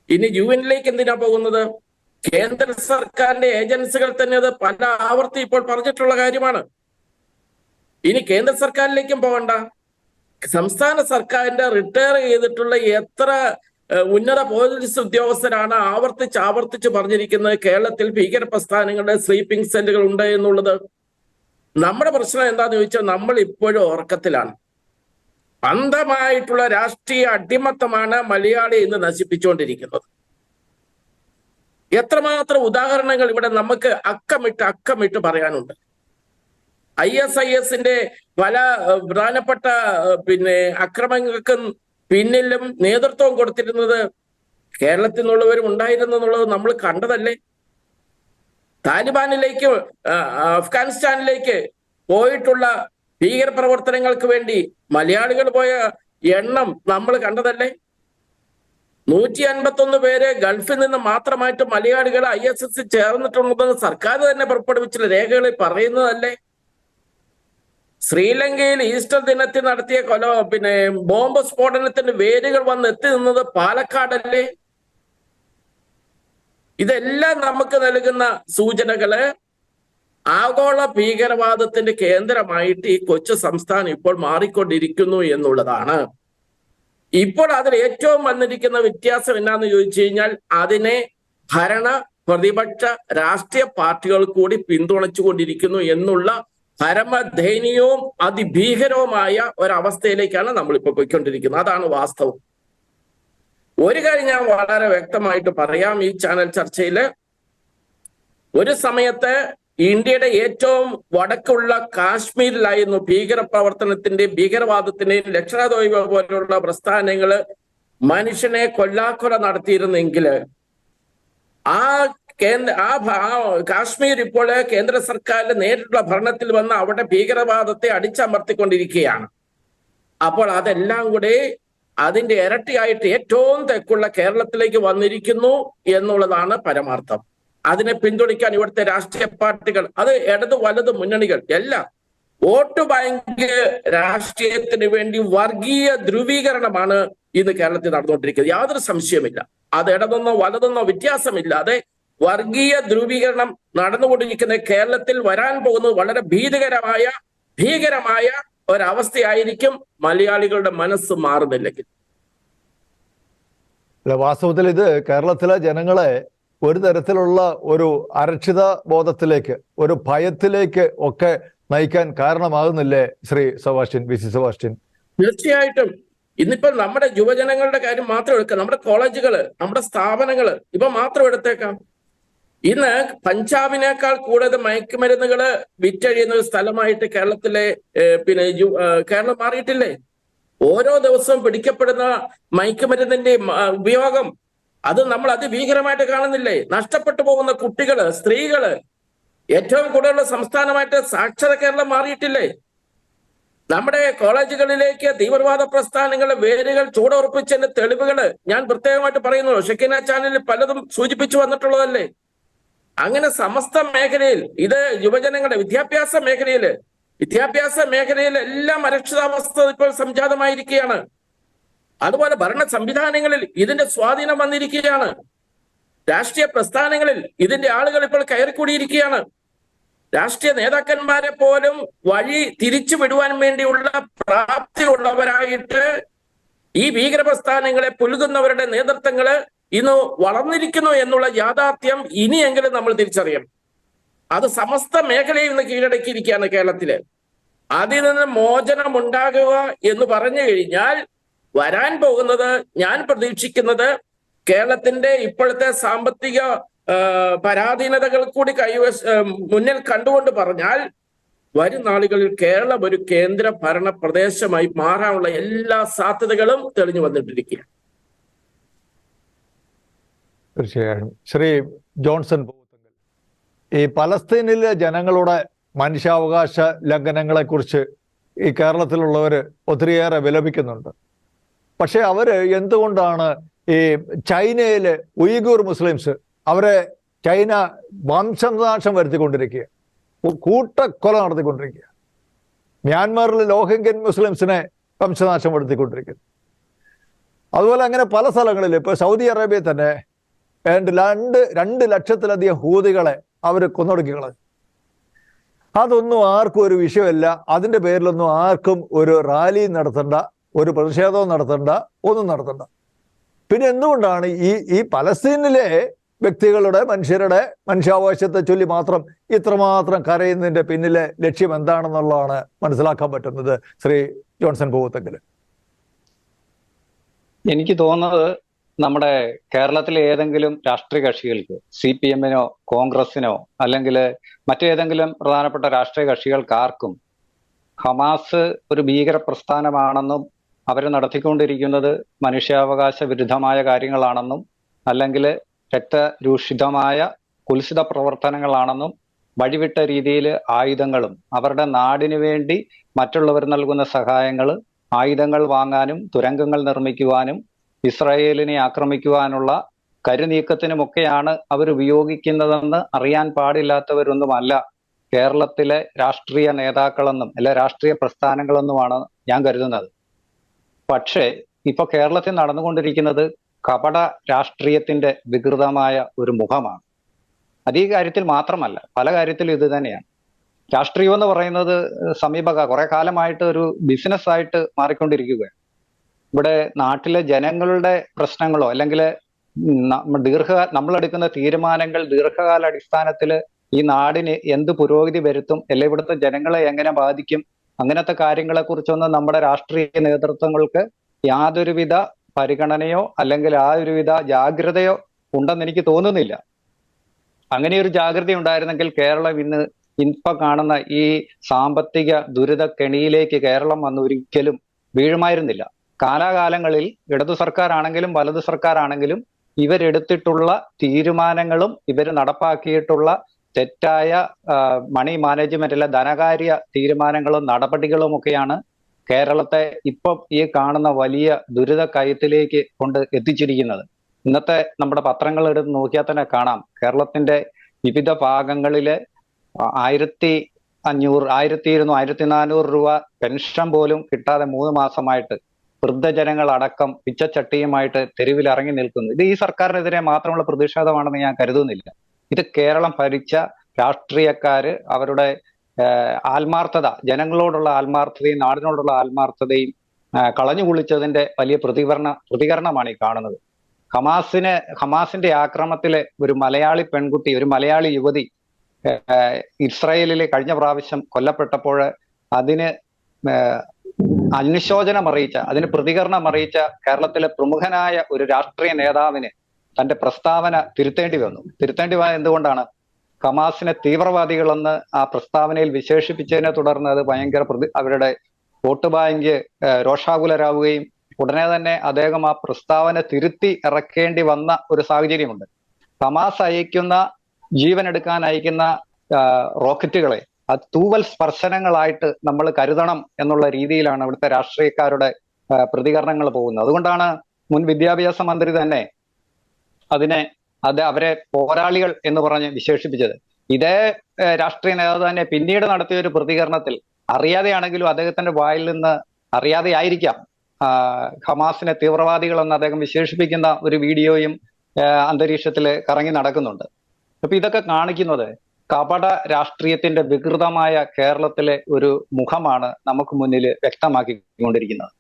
ഇനി UN-ലേക്ക് എന്തിനാ പോകുന്നത്? കേന്ദ്ര സർക്കാരിന്റെ ഏജൻസികൾ തന്നെ അത് പല ആവർത്തി ഇപ്പോൾ പറഞ്ഞിട്ടുള്ള കാര്യമാണ്. ഇനി കേന്ദ്ര സർക്കാരിലേക്കും പോകണ്ട, സംസ്ഥാന സർക്കാരിന്റെ റിട്ടയർ ചെയ്തിട്ടുള്ള എത്ര ഉന്നത പോലീസ് ഉദ്യോഗസ്ഥരാണ് ആവർത്തിച്ച് പറഞ്ഞിരിക്കുന്നത് കേരളത്തിൽ ഭീകര പ്രസ്ഥാനങ്ങളുടെ സ്ലീപ്പിംഗ് സെല്ലുകൾ ഉണ്ട് എന്നുള്ളത്. നമ്മുടെ പ്രശ്നം എന്താന്ന് ചോദിച്ചാൽ നമ്മൾ ഇപ്പോഴും ഉറക്കത്തിലാണ്. അന്ധമായിട്ടുള്ള രാഷ്ട്രീയ അടിമത്തമാണ് മലയാളി ഇന്ന് നശിപ്പിച്ചുകൊണ്ടിരിക്കുന്നത്. എത്രമാത്രം ഉദാഹരണങ്ങൾ ഇവിടെ നമുക്ക് അക്കമിട്ട് പറയാനുണ്ട്. ISIS-ന്റെ പല പ്രധാനപ്പെട്ട അക്രമങ്ങൾക്കും പിന്നിലും നേതൃത്വം കൊടുത്തിരുന്നത് കേരളത്തിൽ നിന്നുള്ളവരും ഉണ്ടായിരുന്നു എന്നുള്ളത് നമ്മൾ കണ്ടതല്ലേ? താലിബാനിലേക്ക്, അഫ്ഗാനിസ്ഥാനിലേക്ക് പോയിട്ടുള്ള ഭീകര പ്രവർത്തനങ്ങൾക്ക് വേണ്ടി മലയാളികൾ പോയ എണ്ണം നമ്മൾ കണ്ടതല്ലേ? 151 പേര് ഗൾഫിൽ നിന്ന് മാത്രമായിട്ട് മലയാളികൾ ISIS ചേർന്നിട്ടുണ്ടെന്ന് സർക്കാർ തന്നെ പുറപ്പെടുവിച്ചുള്ള രേഖകളിൽ പറയുന്നതല്ലേ? ശ്രീലങ്കയിൽ ഈസ്റ്റർ ദിനത്തിൽ നടത്തിയ ബോംബ് സ്ഫോടനത്തിന്റെ വേരുകൾ വന്ന് എത്തി നിന്നത് പാലക്കാടല്ലേ? ഇതെല്ലാം നമുക്ക് നൽകുന്ന സൂചനകള് ആഗോള ഭീകരവാദത്തിന്റെ കേന്ദ്രമായിട്ട് ഈ കൊച്ചു സംസ്ഥാനം ഇപ്പോൾ മാറിക്കൊണ്ടിരിക്കുന്നു എന്നുള്ളതാണ്. ഇപ്പോൾ അതിൽ ഏറ്റവും വന്നിരിക്കുന്ന വ്യത്യാസം എന്നാന്ന് ചോദിച്ചു കഴിഞ്ഞാൽ അതിനെ ഭരണ പ്രതിപക്ഷ രാഷ്ട്രീയ പാർട്ടികൾ കൂടി പിന്തുണച്ചുകൊണ്ടിരിക്കുന്നു എന്നുള്ള പരമദയനീയവും അതിഭീകരവുമായ ഒരവസ്ഥയിലേക്കാണ് നമ്മളിപ്പോൾ പോയിക്കൊണ്ടിരിക്കുന്നത്. അതാണ് വാസ്തവം. ഒരു കാര്യം ഞാൻ വളരെ വ്യക്തമായിട്ട് പറയാം. ഈ ചാനൽ ചർച്ചയില് ഒരു സമയത്ത് ഇന്ത്യയുടെ ഏറ്റവും വടക്കുള്ള കാശ്മീരിലായിരുന്നു ഭീകര പ്രവർത്തനത്തിന്റെയും ഭീകരവാദത്തിന്റെയും ലക്ഷണദ്വൈവ പോലുള്ള പ്രസ്ഥാനങ്ങള് മനുഷ്യനെ കൊല്ലാക്കൊല നടത്തിയിരുന്നെങ്കിൽ കാശ്മീർ ഇപ്പോൾ കേന്ദ്ര സർക്കാരിന്റെ നേരിട്ടുള്ള ഭരണത്തിൽ വന്ന് അവിടെ ഭീകരവാദത്തെ അടിച്ചമർത്തിക്കൊണ്ടിരിക്കുകയാണ്. അപ്പോൾ അതെല്ലാം കൂടെ അതിന്റെ ഇരട്ടിയായിട്ട് ഏറ്റവും തെക്കുള്ള കേരളത്തിലേക്ക് വന്നിരിക്കുന്നു എന്നുള്ളതാണ് പരമാർത്ഥം. അതിനെ പിന്തുണയ്ക്കാൻ ഇവിടുത്തെ രാഷ്ട്രീയ പാർട്ടികൾ, അത് ഇടത് വലത് മുന്നണികൾ എല്ലാം വോട്ട് ബാങ്ക് രാഷ്ട്രീയത്തിന് വേണ്ടി വർഗീയ ധ്രുവീകരണമാണ് ഇന്ന് കേരളത്തിൽ നടന്നുകൊണ്ടിരിക്കുന്നത്. യാതൊരു സംശയമില്ല. അത് ഇടതെന്നോ വലതെന്നോ വ്യത്യാസമില്ലാതെ വർഗീയ ധ്രുവീകരണം നടന്നുകൊണ്ടിരിക്കുന്ന കേരളത്തിൽ വരാൻ പോകുന്നത് വളരെ ഭീകരമായ ഒരവസ്ഥയായിരിക്കും മലയാളികളുടെ മനസ്സ് മാറുന്നില്ലെങ്കിൽ. വാസ്തവത്തിൽ ഇത് കേരളത്തിലെ ജനങ്ങളെ ഒരു തരത്തിലുള്ള ഒരു അരക്ഷിത ബോധത്തിലേക്ക്, ഒരു ഭയത്തിലേക്ക് ഒക്കെ നയിക്കാൻ കാരണമാകുന്നില്ലേ ശ്രീ സെബാസ്റ്റ്യൻ, VC സെബാസ്റ്റ്യൻ? തീർച്ചയായിട്ടും. ഇന്നിപ്പോൾ നമ്മുടെ യുവജനങ്ങളുടെ കാര്യം മാത്രം എടുക്കാം. നമ്മുടെ കോളേജുകള്, നമ്മുടെ സ്ഥാപനങ്ങള് ഇപ്പൊ മാത്രം എടുത്തേക്കാം. ഇന്ന് പഞ്ചാബിനേക്കാൾ കൂടുതൽ മയക്കുമരുന്നുകള് വിറ്റഴിയുന്ന ഒരു സ്ഥലമായിട്ട് കേരളത്തിലെ കേരളം മാറിയിട്ടില്ലേ? ഓരോ ദിവസവും പിടിക്കപ്പെടുന്ന മയക്കുമരുന്നിന്റെ ഉപയോഗം അത് നമ്മൾ അതിഭീകരമായിട്ട് കാണുന്നില്ലേ? നഷ്ടപ്പെട്ടു പോകുന്ന കുട്ടികള്, സ്ത്രീകള്, ഏറ്റവും കൂടുതലുള്ള സംസ്ഥാനമായിട്ട് സാക്ഷര കേരളം മാറിയിട്ടില്ലേ? നമ്മുടെ കോളേജുകളിലേക്ക് തീവ്രവാദ പ്രസ്ഥാനങ്ങളുടെ വേരുകൾ ചൂടുറപ്പിച്ചതിന്റെ തെളിവുകള് ഞാൻ പ്രത്യേകമായിട്ട് പറയുന്നു. ഷെക്കിന ചാനലിൽ പലതും സൂചിപ്പിച്ചു വന്നിട്ടുള്ളതല്ലേ? അങ്ങനെ സമസ്ത മേഖലയിൽ, ഇത് യുവജനങ്ങളുടെ വിദ്യാഭ്യാസ മേഖലയിൽ എല്ലാം അരക്ഷിതാവസ്ഥ ഇപ്പോൾ സംജാതമായിരിക്കുകയാണ്. അതുപോലെ ഭരണ സംവിധാനങ്ങളിൽ ഇതിന്റെ സ്വാധീനം വന്നിരിക്കുകയാണ്. രാഷ്ട്രീയ പ്രസ്ഥാനങ്ങളിൽ ഇതിന്റെ ആളുകൾ ഇപ്പോൾ കയറിക്കൂടിയിരിക്കുകയാണ്. രാഷ്ട്രീയ നേതാക്കന്മാരെ പോലും വഴി തിരിച്ചു വിടുവാൻ വേണ്ടിയുള്ള പ്രാപ്തിയുള്ളവരായിട്ട് ഈ ഭീകര പ്രസ്ഥാനങ്ങളെ പുലുകുന്നവരുടെ നേതൃത്വങ്ങള് ഇന്ന് വളർന്നിരിക്കുന്നു എന്നുള്ള യാഥാർത്ഥ്യം ഇനിയെങ്കിലും നമ്മൾ തിരിച്ചറിയണം. അത് സമസ്ത മേഖലയിൽ നിന്ന് കീഴടക്കിയിരിക്കുകയാണ് കേരളത്തില്. അതിൽ നിന്ന് മോചനം ഉണ്ടാകുക എന്ന് പറഞ്ഞു കഴിഞ്ഞാൽ വരാൻ പോകുന്നത്, ഞാൻ പ്രതീക്ഷിക്കുന്നത്, കേരളത്തിന്റെ ഇപ്പോഴത്തെ സാമ്പത്തിക പരാധീനതകൾ കൂടി മുന്നിൽ കണ്ടുകൊണ്ട് പറഞ്ഞാൽ വരും നാളുകളിൽ കേരളം ഒരു കേന്ദ്ര ഭരണ പ്രദേശമായി മാറാനുള്ള എല്ലാ സാധ്യതകളും തെളിഞ്ഞു വന്നിട്ടിരിക്കുകയാണ്. തീർച്ചയായും. ശ്രീ ജോൺസൺ, ഈ പലസ്തീനിലെ ജനങ്ങളുടെ മനുഷ്യാവകാശ ലംഘനങ്ങളെക്കുറിച്ച് ഈ കേരളത്തിലുള്ളവർ ഒത്തിരിയേറെ വിലപിക്കുന്നുണ്ട്. പക്ഷെ അവർ എന്തുകൊണ്ടാണ് ഈ ചൈനയിലെ ഉയ്ഗൂർ മുസ്ലിംസ്, അവരെ ചൈന വംശനാശം വരുത്തിക്കൊണ്ടിരിക്കുക, കൂട്ടക്കൊല നടത്തിക്കൊണ്ടിരിക്കുക. മ്യാൻമാറിൽ റോഹിംഗ്യൻ മുസ്ലിംസിനെ വംശനാശം വരുത്തിക്കൊണ്ടിരിക്കുന്നു. അതുപോലെ അങ്ങനെ പല സ്ഥലങ്ങളിൽ, ഇപ്പോൾ സൗദി അറേബ്യയിൽ തന്നെ 2 ലക്ഷത്തിലധികം ഹൂതികളെ അവർ കൊന്നൊടുക്കിക്കളഞ്ഞു. അതൊന്നും ആർക്കും ഒരു വിഷയമല്ല. അതിൻ്റെ പേരിലൊന്നും ആർക്കും ഒരു റാലി നടത്തണ്ട, ഒരു പ്രതിഷേധവും നടത്തണ്ട, ഒന്നും നടത്തണ്ട. പിന്നെ എന്തുകൊണ്ടാണ് ഈ പലസ്തീനിലെ വ്യക്തികളുടെ, മനുഷ്യാവകാശത്തെ ചൊല്ലി മാത്രം ഇത്രമാത്രം കരയുന്നതിൻ്റെ പിന്നിലെ ലക്ഷ്യം എന്താണെന്നുള്ളതാണ് മനസ്സിലാക്കാൻ പറ്റുന്നത് ശ്രീ ജോൺസൺ പൂവത്തെങ്കിൽ? എനിക്ക് തോന്നുന്നത് നമ്മുടെ കേരളത്തിലെ ഏതെങ്കിലും രാഷ്ട്രീയ കക്ഷികൾക്ക്, CPM-നോ കോൺഗ്രസിനോ അല്ലെങ്കിൽ മറ്റേതെങ്കിലും പ്രധാനപ്പെട്ട രാഷ്ട്രീയ കക്ഷികൾക്കാർക്കും ഹമാസ് ഒരു ഭീകര പ്രസ്ഥാനമാണെന്നും അവർ നടത്തിക്കൊണ്ടിരിക്കുന്നത് മനുഷ്യാവകാശ വിരുദ്ധമായ കാര്യങ്ങളാണെന്നും അല്ലെങ്കിൽ രക്തരൂഷിതമായ കുൽസിത പ്രവർത്തനങ്ങളാണെന്നും വഴിവിട്ട രീതിയിൽ ആയുധങ്ങളും അവരുടെ നാടിനു വേണ്ടി മറ്റുള്ളവർ നൽകുന്ന സഹായങ്ങൾ, ആയുധങ്ങൾ വാങ്ങാനും തുരങ്കങ്ങൾ നിർമ്മിക്കുവാനും ഇസ്രായേലിനെ ആക്രമിക്കുവാനുള്ള കരുനീക്കത്തിനുമൊക്കെയാണ് അവർ ഉപയോഗിക്കുന്നതെന്ന് അറിയാൻ പാടില്ലാത്തവരൊന്നുമല്ല കേരളത്തിലെ രാഷ്ട്രീയ നേതാക്കളെന്നും അല്ല രാഷ്ട്രീയ പ്രസ്ഥാനങ്ങളെന്നുമാണ് ഞാൻ കരുതുന്നത്. പക്ഷേ ഇപ്പൊ കേരളത്തിൽ നടന്നുകൊണ്ടിരിക്കുന്നത് കപട രാഷ്ട്രീയത്തിന്റെ വികൃതമായ ഒരു മുഖമാണ്. അത് ഈ കാര്യത്തിൽ മാത്രമല്ല, പല കാര്യത്തിലും ഇത് തന്നെയാണ്. രാഷ്ട്രീയം എന്ന് പറയുന്നത് കുറെ കാലമായിട്ട് ഒരു ബിസിനസ് ആയിട്ട് മാറിക്കൊണ്ടിരിക്കുകയാണ്. ഇവിടെ നാട്ടിലെ ജനങ്ങളുടെ പ്രശ്നങ്ങളോ അല്ലെങ്കിൽ നമ്മളെടുക്കുന്ന തീരുമാനങ്ങൾ ദീർഘകാല അടിസ്ഥാനത്തിൽ ഈ നാടിന് എന്ത് പുരോഗതി വരുത്തും, അല്ലെങ്കിൽ ഇവിടുത്തെ ജനങ്ങളെ എങ്ങനെ ബാധിക്കും, അങ്ങനത്തെ കാര്യങ്ങളെ കുറിച്ചൊന്നും നമ്മുടെ രാഷ്ട്രീയ നേതൃത്വങ്ങൾക്ക് യാതൊരുവിധ പരിഗണനയോ അല്ലെങ്കിൽ ആ ഒരുവിധ ജാഗ്രതയോ ഉണ്ടെന്ന് എനിക്ക് തോന്നുന്നില്ല. അങ്ങനെ ഒരു ജാഗ്രത ഉണ്ടായിരുന്നെങ്കിൽ കേരളം ഇപ്പൊ കാണുന്ന ഈ സാമ്പത്തിക ദുരിത കെണിയിലേക്ക് കേരളം വന്ന് ഒരിക്കലും വീഴുമായിരുന്നില്ല. കാലാകാലങ്ങളിൽ ഇടതു സർക്കാരാണെങ്കിലും വലതു സർക്കാരാണെങ്കിലും ഇവരെടുത്തിട്ടുള്ള തീരുമാനങ്ങളും ഇവർ നടപ്പാക്കിയിട്ടുള്ള തെറ്റായ മണി മാനേജ്മെന്റ് അല്ല ധനകാര്യ തീരുമാനങ്ങളും നടപടികളും ഒക്കെയാണ് കേരളത്തെ ഇപ്പം ഈ കാണുന്ന വലിയ ദുരിത കയത്തിലേക്ക് കൊണ്ട് എത്തിച്ചിരിക്കുന്നത്. ഇന്നത്തെ നമ്മുടെ പത്രങ്ങൾ എടുത്ത് നോക്കിയാൽ തന്നെ കാണാം, കേരളത്തിന്റെ വിവിധ ഭാഗങ്ങളിലെ 1500, 1200, 1400 രൂപ പെൻഷൻ പോലും കിട്ടാതെ 3 മാസമായിട്ട് വൃദ്ധജനങ്ങൾ അടക്കം പിച്ചച്ചട്ടിയുമായിട്ട് തെരുവിൽ ഇറങ്ങി നിൽക്കുന്നു. ഇത് ഈ സർക്കാരിനെതിരെ മാത്രമുള്ള പ്രതിഷേധമാണെന്ന് ഞാൻ കരുതുന്നില്ല. ഇത് കേരളം ഭരിച്ച രാഷ്ട്രീയക്കാര് അവരുടെ ആത്മാർത്ഥത, ജനങ്ങളോടുള്ള ആത്മാർത്ഥതയും നാടിനോടുള്ള ആത്മാർത്ഥതയും കളഞ്ഞു കുളിച്ചതിന്റെ വലിയ പ്രതികരണമാണ് ഈ കാണുന്നത്. ഹമാസിന്റെ ആക്രമണത്തിലെ ഒരു മലയാളി പെൺകുട്ടി, ഒരു മലയാളി യുവതി ഇസ്രായേലിൽ കഴിഞ്ഞ പ്രാവശ്യം കൊല്ലപ്പെട്ടപ്പോൾ അതിന് അനുശോചനം അറിയിച്ച, അതിന് പ്രതികരണം അറിയിച്ച കേരളത്തിലെ പ്രമുഖനായ ഒരു രാഷ്ട്രീയ നേതാവിന് തന്റെ പ്രസ്താവന തിരുത്തേണ്ടി വന്നു. എന്തുകൊണ്ടാണ്? ഹമാസിനെ തീവ്രവാദികളെന്ന് ആ പ്രസ്താവനയിൽ വിശേഷിപ്പിച്ചതിനെ തുടർന്ന് അത് ഭയങ്കര അവരുടെ വോട്ട് ബാങ്ക് രോഷാകുലരാവുകയും ഉടനെ തന്നെ അദ്ദേഹം ആ പ്രസ്താവന തിരുത്തി ഇറക്കേണ്ടി വന്ന ഒരു സാഹചര്യമുണ്ട്. ഹമാസ് അയക്കുന്ന, ജീവനെടുക്കാൻ അയക്കുന്ന റോക്കറ്റുകളെ അത് തൂവൽ സ്പർശനങ്ങളായിട്ട് നമ്മൾ കരുതണം എന്നുള്ള രീതിയിലാണ് ഇവിടുത്തെ രാഷ്ട്രീയക്കാരുടെ പ്രതികരണങ്ങൾ പോകുന്നത്. അതുകൊണ്ടാണ് മുൻ വിദ്യാഭ്യാസ മന്ത്രി തന്നെ അവരെ പോരാളികൾ എന്ന് പറഞ്ഞ് വിശേഷിപ്പിച്ചത്. ഇതേ രാഷ്ട്രീയ നേതാവ് തന്നെ പിന്നീട് നടത്തിയ ഒരു പ്രതികരണത്തിൽ, അറിയാതെയാണെങ്കിലും അദ്ദേഹത്തിന്റെ വായിൽ നിന്ന്, അറിയാതെ ആയിരിക്കാം, ഹമാസിനെ തീവ്രവാദികൾ എന്ന് അദ്ദേഹം വിശേഷിപ്പിക്കുന്ന ഒരു വീഡിയോയും അന്തരീക്ഷത്തിൽ കറങ്ങി നടക്കുന്നുണ്ട്. അപ്പൊ ഇതൊക്കെ കാണിക്കുന്നത് കപട രാഷ്ട്രീയത്തിന്റെ വികൃതമായ കേരളത്തിലെ ഒരു മുഖമാണ് നമുക്ക് മുന്നിൽ വ്യക്തമാക്കിക്കൊണ്ടിരിക്കുന്നത്.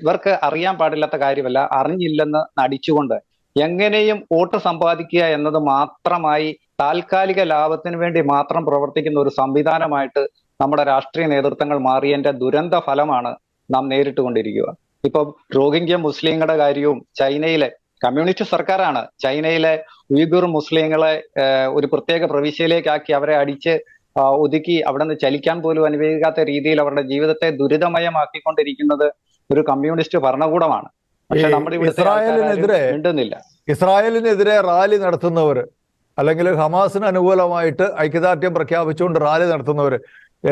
ഇവർക്ക് അറിയാൻ പാടില്ലാത്ത കാര്യമല്ല, അറിഞ്ഞില്ലെന്ന് നടിച്ചുകൊണ്ട് എങ്ങനെയും വോട്ട് സമ്പാദിക്കുക എന്നത് മാത്രമായി താൽക്കാലിക ലാഭത്തിന് വേണ്ടി മാത്രം പ്രവർത്തിക്കുന്ന ഒരു സംവിധാനമായിട്ട് നമ്മുടെ രാഷ്ട്രീയ നേതൃത്വങ്ങൾ മാറിയതിന്റെ ദുരന്ത ഫലമാണ് നാം നേരിട്ട് കൊണ്ടിരിക്കുക. ഇപ്പൊ റോഹിംഗ്യ മുസ്ലിങ്ങളുടെ കാര്യവും, ചൈനയിലെ കമ്മ്യൂണിസ്റ്റ് സർക്കാരാണ് ചൈനയിലെ ഉയ്ഗുർ മുസ്ലിങ്ങളെ ഒരു പ്രത്യേക പ്രവിശ്യയിലേക്കാക്കി അവരെ അടിച്ച് ഒതുക്കി അവിടെ നിന്ന് ചലിക്കാൻ പോലും അനുവദിക്കാത്ത രീതിയിൽ അവരുടെ ജീവിതത്തെ ദുരിതമയമാക്കിക്കൊണ്ടിരിക്കുന്നത് ഒരു കമ്മ്യൂണിസ്റ്റ് ഭരണകൂടമാണ്. പക്ഷെ നമ്മുടെ ഇവിടെ ഇസ്രായേലിനെതിരെ റാലി നടത്തുന്നവർ, അല്ലെങ്കിൽ ഹമാസിന് അനുകൂലമായിട്ട് ഐക്യദാർഢ്യം പ്രഖ്യാപിച്ചുകൊണ്ട് റാലി നടത്തുന്നവർ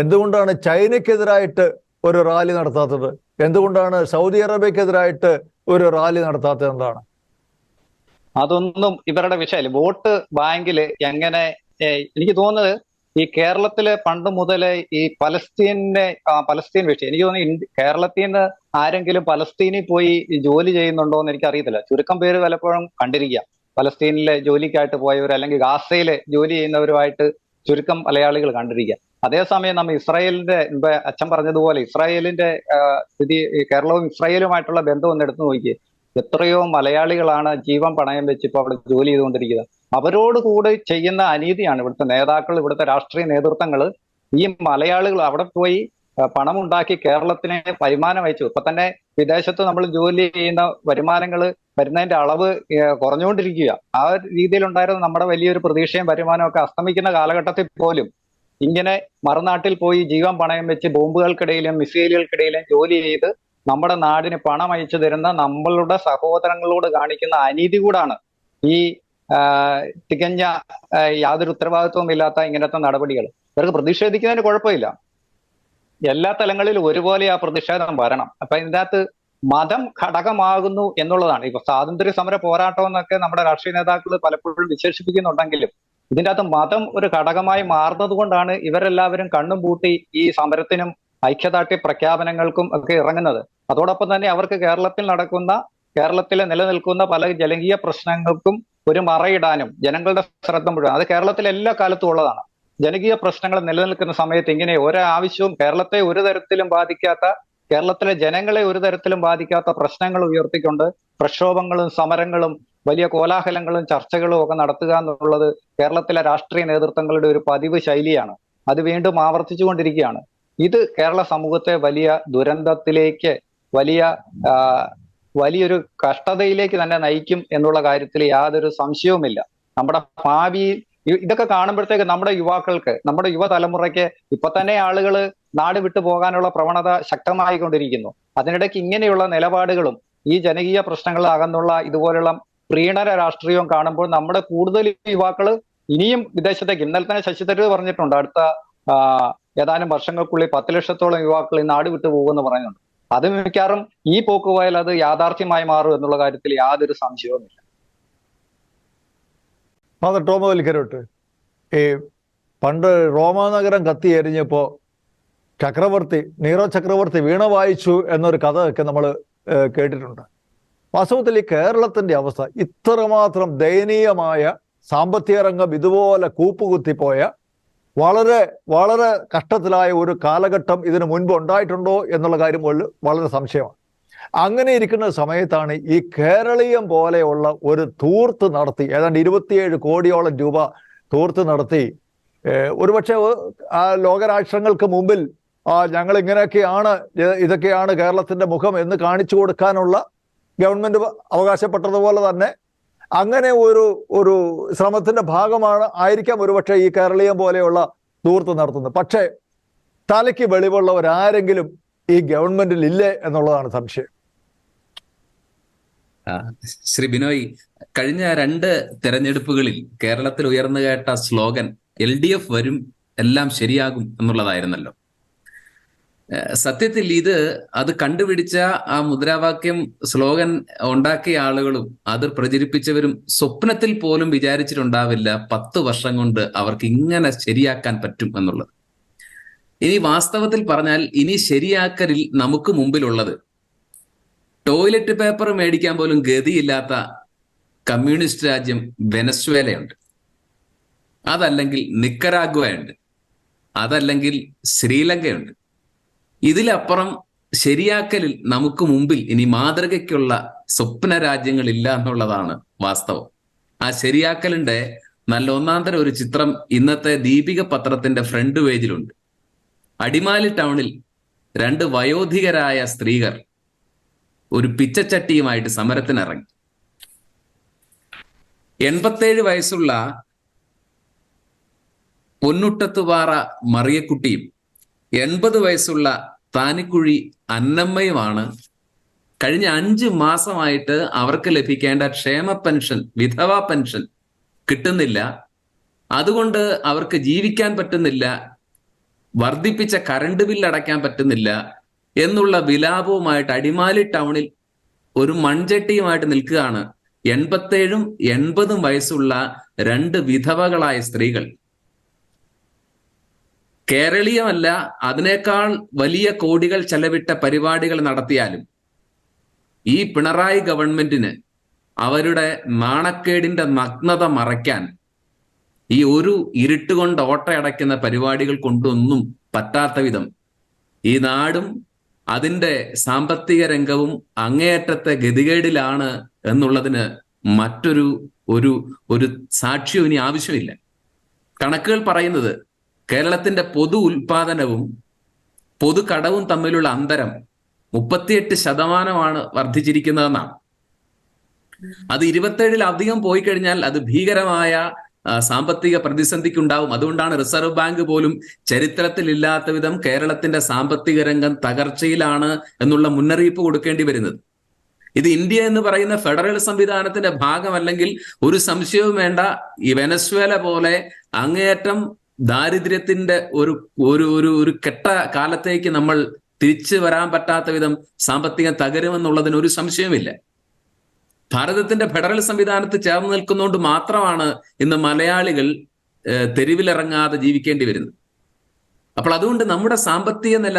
എന്തുകൊണ്ടാണ് ചൈനയ്ക്കെതിരായിട്ട് ഒരു റാലി നടത്താത്തത്? എന്തുകൊണ്ടാണ് സൗദി അറേബ്യക്കെതിരായിട്ട് ഒരു റാലി നടത്താത്തത്? എന്താണ്? അതൊന്നും ഇവരുടെ വിഷയമല്ല. വോട്ട് ബാങ്കിൽ എങ്ങനെ എനിക്ക് തോന്നുന്നത് ഈ കേരളത്തില് പണ്ട് മുതലേ ഈ പലസ്തീൻ വിഷയം എനിക്ക് തോന്നുന്നു കേരളത്തിൽ നിന്ന് ആരെങ്കിലും പലസ്തീനിൽ പോയി ജോലി ചെയ്യുന്നുണ്ടോ എന്ന് എനിക്ക് അറിയത്തില്ല. ചുരുക്കം പേര് പലപ്പോഴും കണ്ടിരിക്കുക. പലസ്തീനിലെ ജോലിക്കായിട്ട് പോയവർ അല്ലെങ്കിൽ ഗാസയിലെ ജോലി ചെയ്യുന്നവരുമായിട്ട് ചുരുക്കം മലയാളികൾ കണ്ടിരിക്കുക. അതേസമയം നമ്മൾ ഇസ്രായേലിന്റെ അച്ഛൻ പറഞ്ഞതുപോലെ ഇസ്രായേലിന്റെ സ്ഥിതി, കേരളവും ഇസ്രായേലുമായിട്ടുള്ള ബന്ധം ഒന്ന് എടുത്തു നോക്കി. എത്രയോ മലയാളികളാണ് ജീവൻ പണയം വെച്ച് ഇപ്പോൾ അവിടെ ജോലി ചെയ്തുകൊണ്ടിരിക്കുന്നത്. അവരോട് കൂടെ ചെയ്യുന്ന അനീതിയാണ് ഇവിടുത്തെ നേതാക്കൾ, ഇവിടുത്തെ രാഷ്ട്രീയ നേതൃത്വങ്ങൾ. ഈ മലയാളികൾ അവിടെ പോയി പണമുണ്ടാക്കി കേരളത്തിന് വരുമാനം അയച്ചു. ഇപ്പൊ തന്നെ വിദേശത്ത് നമ്മൾ ജോലി ചെയ്യുന്ന വരുമാനങ്ങൾ വരുന്നതിന്റെ അളവ് കുറഞ്ഞുകൊണ്ടിരിക്കുക. ആ രീതിയിലുണ്ടായിരുന്ന നമ്മുടെ വലിയൊരു പ്രതീക്ഷയും വരുമാനമൊക്കെ അസ്തമിക്കുന്ന കാലഘട്ടത്തിൽ പോലും ഇങ്ങനെ മറുനാട്ടിൽ പോയി ജീവൻ പണയം വെച്ച് ബോംബുകൾക്കിടയിലും മിസൈലുകൾക്കിടയിലും ജോലി ചെയ്ത് നമ്മുടെ നാടിന് പണം അയച്ചു തരുന്ന നമ്മളുടെ സഹോദരങ്ങളോട് കാണിക്കുന്ന അനീതി കൂടാണ് ഈ തികഞ്ഞ യാതൊരു ഉത്തരവാദിത്വവും ഇല്ലാത്ത ഇങ്ങനത്തെ നടപടികൾ. ഇവർക്ക് പ്രതിഷേധിക്കുന്നതിന് കുഴപ്പമില്ല, എല്ലാ തലങ്ങളിലും ഒരുപോലെ ആ പ്രതിഷേധം വരണം. അപ്പൊ ഇതിനകത്ത് മതം ഘടകമാകുന്നു എന്നുള്ളതാണ്. ഇപ്പൊ സ്വാതന്ത്ര്യ സമര പോരാട്ടം എന്നൊക്കെ നമ്മുടെ രാഷ്ട്രീയ നേതാക്കൾ പലപ്പോഴും വിശേഷിപ്പിക്കുന്നുണ്ടെങ്കിലും ഇതിൻ്റെ അകത്ത് മതം ഒരു ഘടകമായി മാറുന്നത് കൊണ്ടാണ് ഇവരെല്ലാവരും കണ്ണും പൂട്ടി ഈ സമരത്തിനും ഐക്യദാർഢ്യ പ്രഖ്യാപനങ്ങൾക്കും ഒക്കെ ഇറങ്ങുന്നത്. അതോടൊപ്പം തന്നെ അവർക്ക് കേരളത്തിലെ നിലനിൽക്കുന്ന പല ജനകീയ പ്രശ്നങ്ങൾക്കും ഒരു മറയിടാനും ജനങ്ങളുടെ ശ്രദ്ധ മുഴുവൻ, അത് കേരളത്തിലെ എല്ലാ കാലത്തും ഉള്ളതാണ്. ജനകീയ പ്രശ്നങ്ങൾ നിലനിൽക്കുന്ന സമയത്ത് ഇങ്ങനെ ഒരാവശ്യവും കേരളത്തെ ഒരു തരത്തിലും ബാധിക്കാത്ത, കേരളത്തിലെ ജനങ്ങളെ ഒരു തരത്തിലും ബാധിക്കാത്ത പ്രശ്നങ്ങൾ ഉയർത്തിക്കൊണ്ട് പ്രക്ഷോഭങ്ങളും സമരങ്ങളും വലിയ കോലാഹലങ്ങളും ചർച്ചകളും ഒക്കെ നടത്തുക എന്നുള്ളത് കേരളത്തിലെ രാഷ്ട്രീയ നേതൃത്വങ്ങളുടെ ഒരു പതിവ് ശൈലിയാണ്. അത് വീണ്ടും ആവർത്തിച്ചുകൊണ്ടിരിക്കുകയാണ്. ഇത് കേരള സമൂഹത്തെ വലിയ ദുരന്തത്തിലേക്ക്, വലിയൊരു കഷ്ടതയിലേക്ക് തന്നെ നയിക്കും എന്നുള്ള കാര്യത്തിൽ യാതൊരു സംശയവുമില്ല. നമ്മുടെ ഭാവി ഇതൊക്കെ കാണുമ്പോഴത്തേക്ക് നമ്മുടെ യുവാക്കൾക്ക്, നമ്മുടെ യുവതലമുറയ്ക്ക് ഇപ്പൊ തന്നെ ആളുകൾ നാട് വിട്ടു പോകാനുള്ള പ്രവണത ശക്തമായിക്കൊണ്ടിരിക്കുന്നു. അതിനിടയ്ക്ക് ഇങ്ങനെയുള്ള നിലപാടുകളും ഈ ജനകീയ പ്രശ്നങ്ങൾ അകന്നുള്ള ഇതുപോലുള്ള പ്രീണന രാഷ്ട്രീയവും കാണുമ്പോൾ നമ്മുടെ കൂടുതൽ യുവാക്കൾ ഇനിയും വിദേശത്തേക്ക്, ഇന്നലെ തന്നെ ശശി തരൂർ പറഞ്ഞിട്ടുണ്ട്, അടുത്ത ഏതാനും വർഷങ്ങൾക്കുള്ളിൽ 10 ലക്ഷത്തോളം യുവാക്കൾ ഈ നാട് വിട്ടു പോകുമെന്ന് പറയുന്നുണ്ട്. അത് മിക്കവാറും ഈ പോക്ക് പോയാൽ അത് യാഥാർത്ഥ്യമായി മാറും എന്നുള്ള കാര്യത്തിൽ യാതൊരു സംശയവുമില്ല. ഫാദർ ടോമ വലിക്കരോട്ട്, ഈ പണ്ട് റോമാനഗരം കത്തി എരിഞ്ഞപ്പോ നീറോ ചക്രവർത്തി വീണ വായിച്ചു എന്നൊരു കഥയൊക്കെ നമ്മൾ കേട്ടിട്ടുണ്ട്. വാസ്തവത്തിൽ ഈ കേരളത്തിന്റെ അവസ്ഥ ഇത്രമാത്രം ദയനീയമായ, സാമ്പത്തിക രംഗം ഇതുപോലെ കൂപ്പുകുത്തിപ്പോയ, വളരെ വളരെ കഷ്ടത്തിലായ ഒരു കാലഘട്ടം ഇതിനു മുൻപ് ഉണ്ടായിട്ടുണ്ടോ എന്നുള്ള കാര്യം വളരെ സംശയമാണ്. അങ്ങനെ ഇരിക്കുന്ന സമയത്താണ് ഈ കേരളീയം പോലെയുള്ള ഒരു തൂർത്ത് നടത്തി, ഏതാണ്ട് 27 കോടിയോളം രൂപ തൂർത്ത് നടത്തി, ഒരുപക്ഷെ ആ ലോകരാഷ്ട്രങ്ങൾക്ക് മുമ്പിൽ ഞങ്ങൾ ഇതൊക്കെയാണ് കേരളത്തിന്റെ മുഖം എന്ന് കാണിച്ചു കൊടുക്കാനുള്ള ഗവൺമെന്റ് അവകാശപ്പെട്ടതുപോലെ തന്നെ അങ്ങനെ ഒരു ശ്രമത്തിന്റെ ആയിരിക്കാം ഒരുപക്ഷെ ഈ കേരളീയം പോലെയുള്ള തൂർത്ത് നടത്തുന്നത്. പക്ഷേ തലയ്ക്ക് വെളിവുള്ളവരാരെങ്കിലും ഈ ഗവൺമെന്റിൽ ഇല്ലേ എന്നുള്ളതാണ് സംശയം. ശ്രീ ബിനോയ്, കഴിഞ്ഞ 2 തെരഞ്ഞെടുപ്പുകളിൽ കേരളത്തിൽ ഉയർന്നു കേട്ട സ്ലോഗൻ LDF വരും, എല്ലാം ശരിയാകും എന്നുള്ളതായിരുന്നല്ലോ. സത്യത്തിൽ അത് കണ്ടുപിടിച്ച ആ മുദ്രാവാക്യം, സ്ലോഗൻ ഉണ്ടാക്കിയ ആളുകളും അത് പ്രചരിപ്പിച്ചവരും സ്വപ്നത്തിൽ പോലും വിചാരിച്ചിട്ടുണ്ടാവില്ല 10 വർഷം കൊണ്ട് അവർക്ക് ഇങ്ങനെ ശരിയാക്കാൻ പറ്റും എന്നുള്ളത്. ഇനി വാസ്തവത്തിൽ പറഞ്ഞാൽ ഇനി ശരിയാക്കലിൽ നമുക്ക് മുമ്പിലുള്ളത് ടോയ്ലറ്റ് പേപ്പർ മേടിക്കാൻ പോലും ഗതിയില്ലാത്ത കമ്മ്യൂണിസ്റ്റ് രാജ്യം വെനസ്വേലയുണ്ട്, അതല്ലെങ്കിൽ നിക്കരാഗ്വയുണ്ട്, അതല്ലെങ്കിൽ ശ്രീലങ്കയുണ്ട്. ഇതിലപ്പുറം ശരിയാക്കലിൽ നമുക്ക് മുമ്പിൽ ഇനി മാതൃകയ്ക്കുള്ള സ്വപ്ന രാജ്യങ്ങളില്ല എന്നുള്ളതാണ് വാസ്തവം. ആ ശരിയാക്കലിന്റെ നല്ല ഒന്നാന്തരം ഒരു ചിത്രം ഇന്നത്തെ ദീപിക പത്രത്തിന്റെ ഫ്രണ്ട് പേജിലുണ്ട്. അടിമാലി ടൗണിൽ 2 വയോധികരായ സ്ത്രീകൾ ഒരു പിച്ചച്ചട്ടിയുമായിട്ട് സമരത്തിനിറങ്ങി. 87 വയസ്സുള്ള പൊന്നുട്ടത്തുപാറ മറിയക്കുട്ടിയും 80 വയസ്സുള്ള താനിക്കുഴി അന്നമ്മയുമാണ് കഴിഞ്ഞ 5 മാസമായിട്ട് അവർക്ക് ലഭിക്കേണ്ട ക്ഷേമ പെൻഷൻ, വിധവാ പെൻഷൻ കിട്ടുന്നില്ല. അതുകൊണ്ട് അവർക്ക് ജീവിക്കാൻ പറ്റുന്നില്ല, വർദ്ധിപ്പിച്ച കറണ്ട് ബില്ല് അടയ്ക്കാൻ പറ്റുന്നില്ല എന്നുള്ള വിലാപവുമായിട്ട് അടിമാലി ടൗണിൽ ഒരു മൺചട്ടിയുമായിട്ട് നിൽക്കുകയാണ് 87ഉം 80ഉം വയസ്സുള്ള 2 വിധവകളായ സ്ത്രീകൾ. കേരളീയമല്ല, അതിനേക്കാൾ വലിയ കോടികൾ ചെലവിട്ട പരിപാടികൾ നടത്തിയാലും ഈ പിണറായി ഗവൺമെന്റിന് അവരുടെ നാണക്കേടിന്റെ നഗ്നത മറയ്ക്കാൻ ഈ ഒരു ഇരുട്ടുകൊണ്ട് ഓട്ടയടയ്ക്കുന്ന പരിപാടികൾ കൊണ്ടൊന്നും പറ്റാത്ത വിധം ഈ നാടും അതിൻ്റെ സാമ്പത്തിക രംഗവും അങ്ങേയറ്റത്തെ ഗതികേടിലാണ് എന്നുള്ളതിന് മറ്റൊരു ഒരു സാക്ഷ്യം ഇനി ആവശ്യമില്ല. കണക്കുകൾ പറയുന്നത് കേരളത്തിന്റെ പൊതു ഉൽപാദനവും പൊതു കടവും തമ്മിലുള്ള അന്തരം 38% വർദ്ധിച്ചിരിക്കുന്നതെന്നാണ്. അത് 27-ൽ പോയി കഴിഞ്ഞാൽ അത് ഭീകരമായ സാമ്പത്തിക പ്രതിസന്ധിക്കുണ്ടാവും. അതുകൊണ്ടാണ് റിസർവ് ബാങ്ക് പോലും ചരിത്രത്തിൽ ഇല്ലാത്ത വിധം കേരളത്തിന്റെ സാമ്പത്തിക രംഗം തകർച്ചയിലാണ് എന്നുള്ള മുന്നറിയിപ്പ് കൊടുക്കേണ്ടി വരുന്നത്. ഇത് ഇന്ത്യ എന്ന് പറയുന്ന ഫെഡറൽ സംവിധാനത്തിന്റെ ഭാഗമല്ലെങ്കിൽ ഒരു സംശയവും വേണ്ട, ഈ വെനസ്വേല പോലെ അങ്ങേയറ്റം ദാരിദ്ര്യത്തിന്റെ ഒരു കെട്ട കാലത്തേക്ക് നമ്മൾ തിരിച്ചു വരാൻ പറ്റാത്ത വിധം സാമ്പത്തികം തകരുമെന്നുള്ളതിന് ഒരു സംശയവുമില്ല. ഭാരതത്തിന്റെ ഫെഡറൽ സംവിധാനത്ത് ചേർന്ന് നിൽക്കുന്നതുകൊണ്ട് മാത്രമാണ് ഇന്ന് മലയാളികൾ തെരുവിലിറങ്ങാതെ ജീവിക്കേണ്ടി വരുന്നത്. അപ്പോൾ അതുകൊണ്ട് നമ്മുടെ സാമ്പത്തിക നില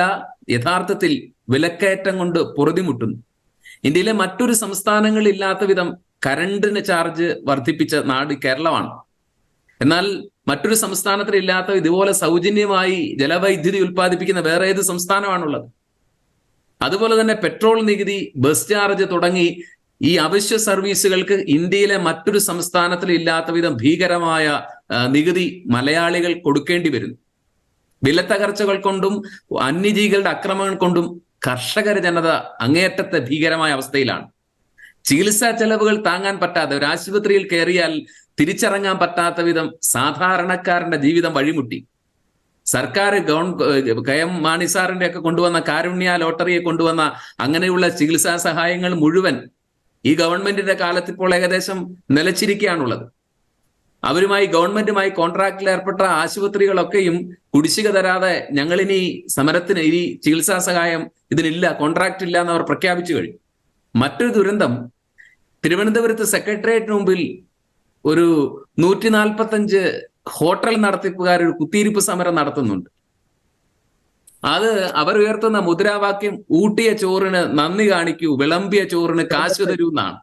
യഥാർത്ഥത്തിൽ വിലക്കയറ്റം കൊണ്ട് പൊറുതിമുട്ടുന്നു. ഇന്ത്യയിലെ മറ്റൊരു സംസ്ഥാനങ്ങളിൽ ഇല്ലാത്ത വിധം കറണ്ടിന് ചാർജ് വർദ്ധിപ്പിച്ച നാട് കേരളമാണ്. എന്നാൽ മറ്റൊരു സംസ്ഥാനത്തിൽ ഇല്ലാത്ത ഇതുപോലെ സൗജന്യമായി ജലവൈദ്യുതി ഉൽപ്പാദിപ്പിക്കുന്ന വേറെ ഏത് സംസ്ഥാനമാണുള്ളത്? അതുപോലെ തന്നെ പെട്രോൾ നികുതി, ബസ് ചാർജ് തുടങ്ങി ഈ അവശ്യ സർവീസുകൾക്ക് ഇന്ത്യയിലെ മറ്റൊരു സംസ്ഥാനത്തിൽ ഇല്ലാത്ത വിധം ഭീകരമായ നികുതി മലയാളികൾ കൊടുക്കേണ്ടി വരുന്നു. വിലത്തകർച്ചകൾ കൊണ്ടും വന്യജീവികളുടെ ആക്രമണം കൊണ്ടും കർഷകര ജനത അങ്ങേയറ്റത്തെ ഭീകരമായ അവസ്ഥയിലാണ്. ചികിത്സാ ചെലവുകൾ താങ്ങാൻ പറ്റാതെ ഒരു ആശുപത്രിയിൽ കയറിയാൽ തിരിച്ചിറങ്ങാൻ പറ്റാത്ത വിധം സാധാരണക്കാരന്റെ ജീവിതം വഴിമുട്ടി. സർക്കാർ കെ.എം. മാണി സാറിന്റെ ഒക്കെ കൊണ്ടുവന്ന കാരുണ്യ ലോട്ടറിയെ കൊണ്ടുവന്ന അങ്ങനെയുള്ള ചികിത്സാ സഹായങ്ങൾ മുഴുവൻ ഈ ഗവൺമെന്റിന്റെ കാലത്ത് ഇപ്പോൾ ഏകദേശം നിലച്ചിരിക്കുകയാണുള്ളത്. ഗവൺമെന്റുമായി കോൺട്രാക്റ്റിൽ ഏർപ്പെട്ട ആശുപത്രികളൊക്കെയും കുടിശ്ശിക തരാതെ ഞങ്ങളിനി സമരത്തിന് ഈ ചികിത്സാ സഹായം ഇതിനില്ല, കോൺട്രാക്റ്റ് ഇല്ല എന്ന് അവർ പ്രഖ്യാപിച്ചു കഴിഞ്ഞു. മറ്റൊരു ദുരന്തം, തിരുവനന്തപുരത്ത് സെക്രട്ടേറിയറ്റിന് മുമ്പിൽ ഒരു 145 ഹോട്ടൽ നടത്തിപ്പുകാർ ഒരു കുത്തിയിരിപ്പ് സമരം നടത്തുന്നുണ്ട്. അത് അവർ ഉയർത്തുന്ന മുദ്രാവാക്യം ഊട്ടിയ ചോറിന് നന്ദി കാണിക്കൂ, വിളമ്പിയ ചോറിന് കാശ് തരൂ എന്നാണ്.